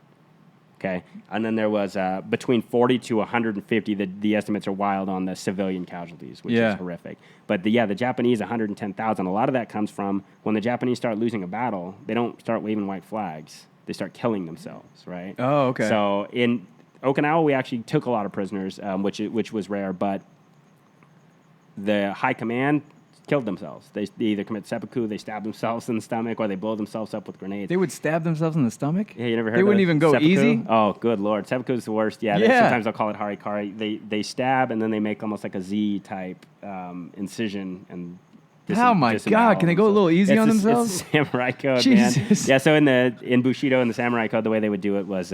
Okay, and then there was between 40 to 150. The estimates are wild on the civilian casualties, which is horrific. But the Japanese 110,000. A lot of that comes from when the Japanese start losing a battle, they don't start waving white flags. They start killing themselves, right? Oh, okay. So in Okinawa, we actually took a lot of prisoners, which was rare. But the high command killed themselves. They either commit seppuku, they stab themselves in the stomach, or they blow themselves up with grenades. They would stab themselves in the stomach? Yeah, you never heard of They wouldn't even go seppuku? easy? Oh, good Lord. Seppuku is the worst. Yeah. Sometimes I'll call it harikari. They stab, and then they make almost like a Z-type incision. And oh, my God. Can they go a little easy on themselves? It's samurai code, Jesus. man. Yeah, so in Bushido, in the samurai code, the way they would do it was,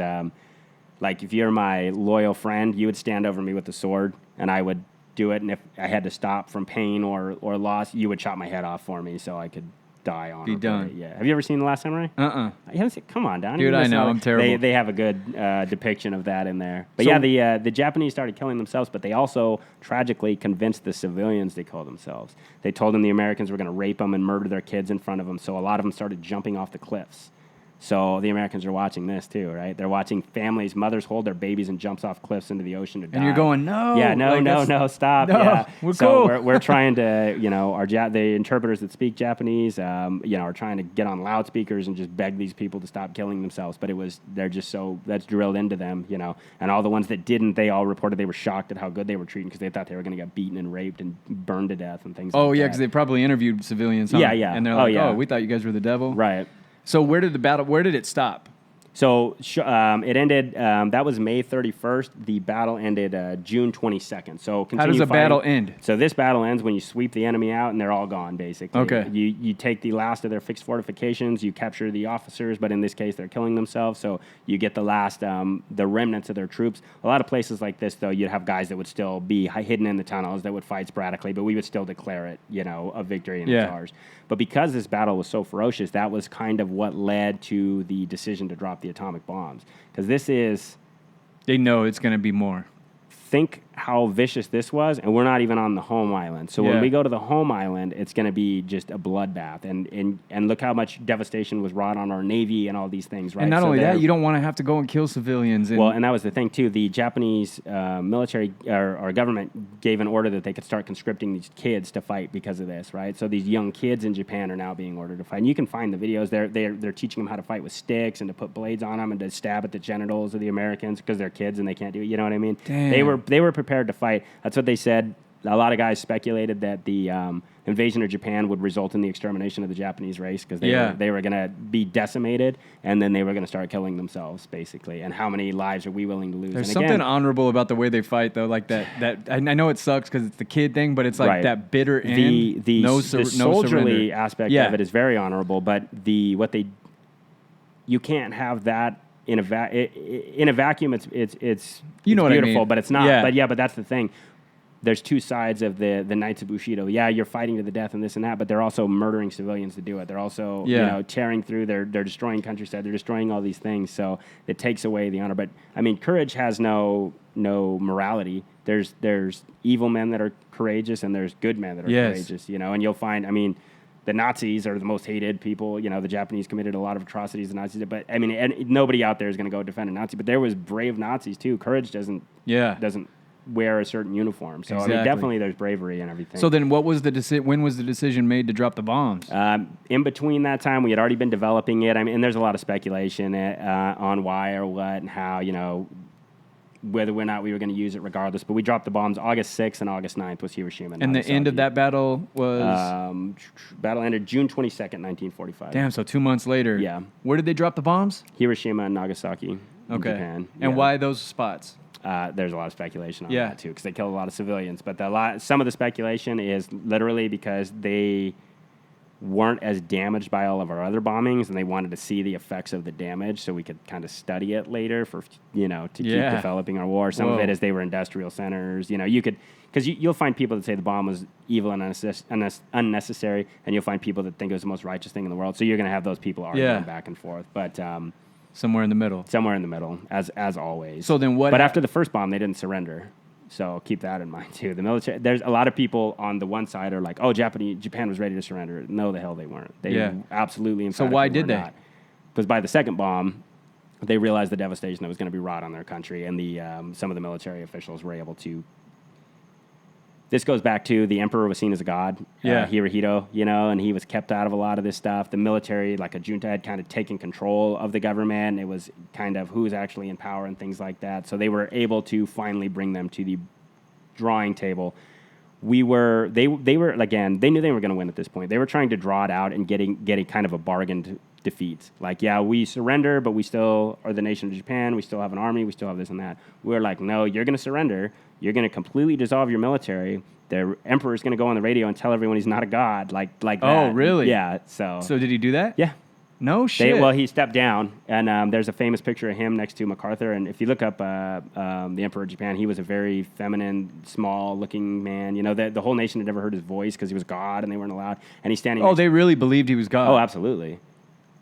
like, if you're my loyal friend, you would stand over me with the sword, and I would do it, and if I had to stop from pain or loss, you would chop my head off for me so I could die on. Be done. Yeah. Have you ever seen The Last Samurai? You haven't seen? Come on, Don. Dude, I know. I'm terrible. They have a good depiction of that in there. But the Japanese started killing themselves, but they also tragically convinced the civilians to kill themselves. They told them the Americans were going to rape them and murder their kids in front of them, so a lot of them started jumping off the cliffs. So the Americans are watching this too, right? They're watching families, mothers hold their babies and jumps off cliffs into the ocean to die. And you're going, no. Yeah, no, stop. No, yeah. we're so cool. we're trying to, the interpreters that speak Japanese, are trying to get on loudspeakers and just beg these people to stop killing themselves. But they're just so, that's drilled into them, And all the ones that didn't, they all reported they were shocked at how good they were treated because they thought they were going to get beaten and raped and burned to death and things like that. Oh, yeah, because they probably interviewed civilians. Huh? Yeah. And they're like, we thought you guys were the devil. Right. So where did it stop? So it ended, that was May 31st. The battle ended June 22nd. So how does a battle end? So this battle ends when you sweep the enemy out and they're all gone, basically. Okay. You take the last of their fixed fortifications, you capture the officers, but in this case they're killing themselves. So you get the last, the remnants of their troops. A lot of places like this, though, you'd have guys that would still be hidden in the tunnels that would fight sporadically, but we would still declare it, a victory and it's ours. But because this battle was so ferocious, that was kind of what led to the decision to drop the atomic bombs. Because they know it's going to be more. Think how vicious this was, and we're not even on the home island. So when we go to the home island, it's going to be just a bloodbath. And look how much devastation was wrought on our Navy and all these things, right? And not only that, you don't want to have to go and kill civilians. And that was the thing, too. The Japanese military or government gave an order that they could start conscripting these kids to fight because of this, right? So these young kids in Japan are now being ordered to fight. And you can find the videos. They're teaching them how to fight with sticks and to put blades on them and to stab at the genitals of the Americans because they're kids and they can't do it. You know what I mean? Damn. They were prepared to fight. That's what they said. A lot of guys speculated that the invasion of Japan would result in the extermination of the Japanese race because they were going to be decimated and then they were going to start killing themselves, basically. And how many lives are we willing to lose? There's something honorable about the way they fight, though. Like that I know it sucks because it's the kid thing, but it's like that bitter end. The soldierly aspect of it is very honorable, but you can't have that in a vacuum. It's beautiful, what I mean. But it's not. Yeah. But that's the thing. There's two sides of the Knights of Bushido. Yeah, you're fighting to the death and this and that, but they're also murdering civilians to do it. They're also tearing through. They're destroying countryside. They're destroying all these things. So it takes away the honor. But I mean, courage has no morality. There's evil men that are courageous and there's good men that are courageous. And you'll find. I mean, the Nazis are the most hated people. The Japanese committed a lot of atrocities. The Nazis did, but I mean, and nobody out there is going to go defend a Nazi. But there was brave Nazis too. Courage doesn't wear a certain uniform. So exactly. I mean, definitely there's bravery and everything. So then, when was the decision made to drop the bombs? In between that time, we had already been developing it. I mean, and there's a lot of speculation on why or what and how. whether or not we were going to use it regardless. But we dropped the bombs August 6th and August 9th was Hiroshima and Nagasaki. And the end of that battle was? Battle ended June 22nd, 1945. Damn, so 2 months later. Yeah. Where did they drop the bombs? Hiroshima and Nagasaki in Japan. And why those spots? There's a lot of speculation on that, too, because they killed a lot of civilians. But some of the speculation is literally because they weren't as damaged by all of our other bombings, and they wanted to see the effects of the damage so we could kind of study it later to keep developing our war. Some of it is they were industrial centers. Because you'll find people that say the bomb was evil and unnecessary, and you'll find people that think it was the most righteous thing in the world. So you're going to have those people arguing back and forth. But somewhere in the middle. Somewhere in the middle, as always. So then what? But after the first bomb, they didn't surrender. So keep that in mind, too. The military, there's a lot of people on the one side are like, oh, Japan was ready to surrender. No, the hell they weren't. They absolutely. So why did they? Because by the second bomb, they realized the devastation that was going to be wrought on their country, and some of the military officials were able to. This goes back to the emperor was seen as a god, Hirohito, and he was kept out of a lot of this stuff. The military, like a junta, had kind of taken control of the government. It was kind of who was actually in power and things like that. So they were able to finally bring them to the drawing table. They were again, they knew they were going to win at this point. They were trying to draw it out and getting kind of a bargained defeat. Like, we surrender, but we still are the nation of Japan. We still have an army. We still have this and that. We're like, no, you're going to surrender. You're going to completely dissolve your military. The emperor's going to go on the radio and tell everyone he's not a god, like that. Oh, really? Yeah. So did he do that? Yeah. No shit. He stepped down, and there's a famous picture of him next to MacArthur. And if you look up the Emperor of Japan, he was a very feminine, small-looking man. The whole nation had never heard his voice because he was God, and they weren't allowed. And he's standing. Oh, they really believed he was God. Oh, absolutely.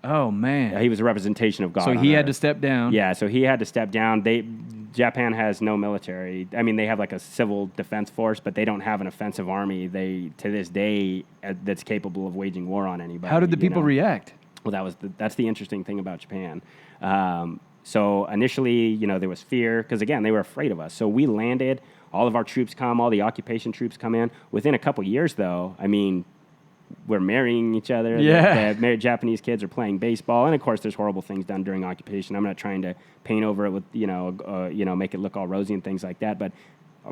Oh man. Yeah, he was a representation of God. So he had to step down. Yeah. So he had to step down. Japan has no military. I mean, they have like a civil defense force, but they don't have an offensive army. They, to this day, that's capable of waging war on anybody. How did the people react? Well, that's the interesting thing about Japan. So initially, there was fear because, again, they were afraid of us. So we landed. All of our troops come. All the occupation troops come in. Within a couple years, though, I mean, we're marrying each other. Yeah. The married Japanese kids are playing baseball. And, of course, there's horrible things done during occupation. I'm not trying to paint over it with, make it look all rosy and things like that. But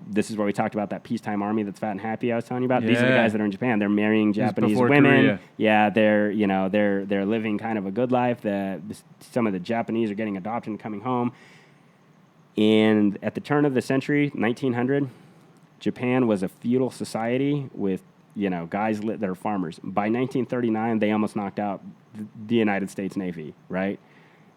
this is where we talked about that peacetime army that's fat and happy I was telling you about. Yeah. These are the guys that are in Japan. They're marrying Japanese women. Korea. Yeah, they're living kind of a good life. Some of the Japanese are getting adopted and coming home. And at the turn of the century, 1900, Japan was a feudal society with guys that are farmers. By 1939, they almost knocked out the United States Navy, right?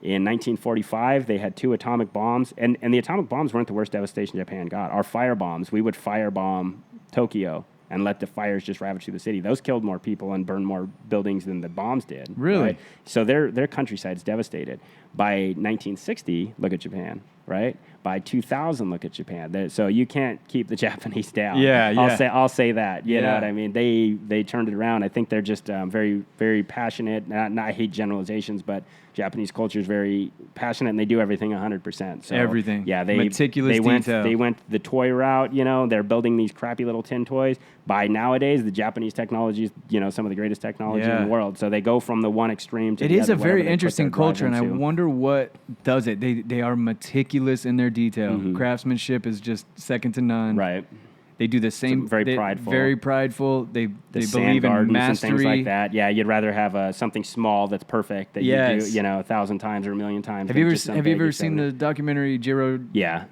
In 1945, they had 2 atomic bombs, and the atomic bombs weren't the worst devastation Japan got. Our fire bombs, we would firebomb Tokyo and let the fires just ravage through the city. Those killed more people and burned more buildings than the bombs did. Really? Right? So their countryside's devastated. By 1960, look at Japan, right? By 2000, look at Japan. So you can't keep the Japanese down. Yeah. I'll say that. You know what I mean? They turned it around. I think they're just very, very passionate. I hate generalizations, but Japanese culture is very passionate, and they do everything 100%. So everything. Yeah, meticulous detail. They went the toy route. They're building these crappy little tin toys. By nowadays, the Japanese technology is some of the greatest technology in the world. So they go from the one extreme to the other. It is a very interesting culture, and I wonder what does it. They are meticulous in their detail. Mm-hmm. Craftsmanship is just second to none. Right. They do the same. Very prideful. Very prideful. They believe in mastery and things like that. Yeah, you'd rather have something small that's perfect that you do 1,000 times or 1,000,000 times. Have you ever seen the documentary Jiro? Yeah.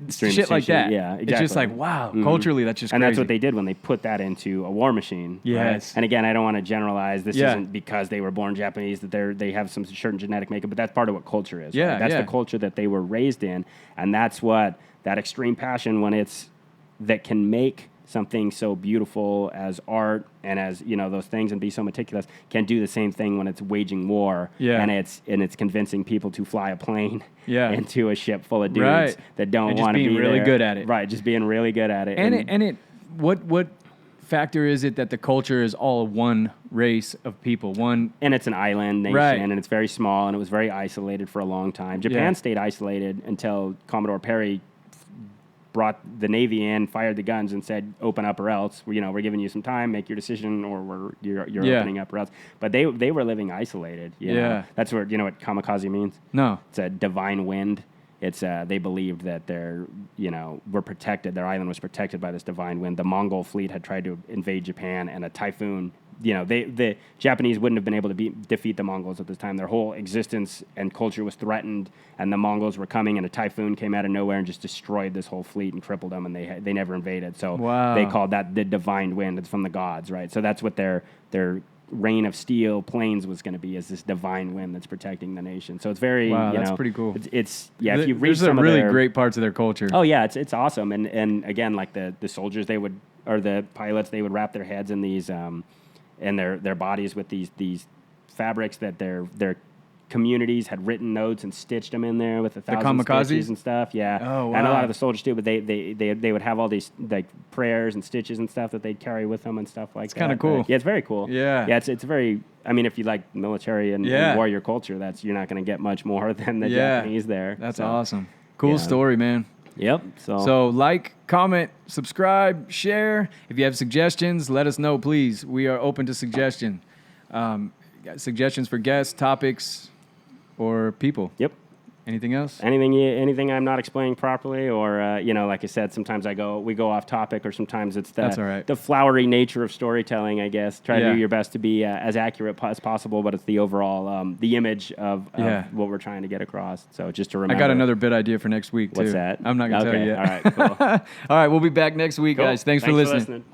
Shit like that. Yeah, exactly. It's just like, wow, culturally, that's just crazy. And that's what they did when they put that into a war machine. Yes. Right? And again, I don't want to generalize. This isn't because they were born Japanese that they have some certain genetic makeup, but that's part of what culture is. Yeah, right? That's the culture that they were raised in, and that's what that extreme passion that can make something so beautiful as art and as those things and be so meticulous can do the same thing when it's waging war and it's convincing people to fly a plane into a ship full of dudes that don't want to be really good at it. Right, just being really good at it. And what factor is it that the culture is all one race of people? And it's an island nation and it's very small and it was very isolated for a long time. Japan stayed isolated until Commodore Perry brought the Navy in, fired the guns, and said, "Open up or else. We're giving you some time. Make your decision, or you're opening up or else." But they were living isolated. You know? That's what what kamikaze means. No, it's a divine wind. It's they believed that were protected. Their island was protected by this divine wind. The Mongol fleet had tried to invade Japan, and a typhoon. The Japanese wouldn't have been able to defeat the Mongols at this time. Their whole existence and culture was threatened, and the Mongols were coming, and a typhoon came out of nowhere and just destroyed this whole fleet and crippled them, and they never invaded. So they called that the divine wind. It's from the gods, right? So that's what their rain of steel planes was going to be, is this divine wind that's protecting the nation. So it's very that's pretty cool. It's if you read some really of their great parts of their culture. Oh yeah, it's awesome. And again, like the soldiers, or the pilots, they would wrap their heads in these and their bodies with these fabrics that their communities had written notes and stitched them in there with 1,000 stitches and stuff. Yeah. Oh, wow. And a lot of the soldiers too, but they would have all these like prayers and stitches and stuff that they'd carry with them and stuff like that. It's kind of cool. Yeah, it's very cool. Yeah. Yeah, it's very. I mean, if you like military and warrior culture, you're not going to get much more than the Japanese there. That's awesome. Cool story, man. Yep. So like, comment, subscribe, share. If you have suggestions, let us know, please. We are open to suggestion. Suggestions for guests, topics, or people. Yep. Anything else? Anything I'm not explaining properly, or like I said, sometimes we go off topic, or sometimes it's That's all right. the flowery nature of storytelling. I guess try to do your best to be as accurate as possible, but it's the overall the image of what we're trying to get across. So just to remember. I got another bit idea for next week too. What's that? I'm not gonna tell you yet. All right. Cool. All right, we'll be back next week, guys. Thanks for listening.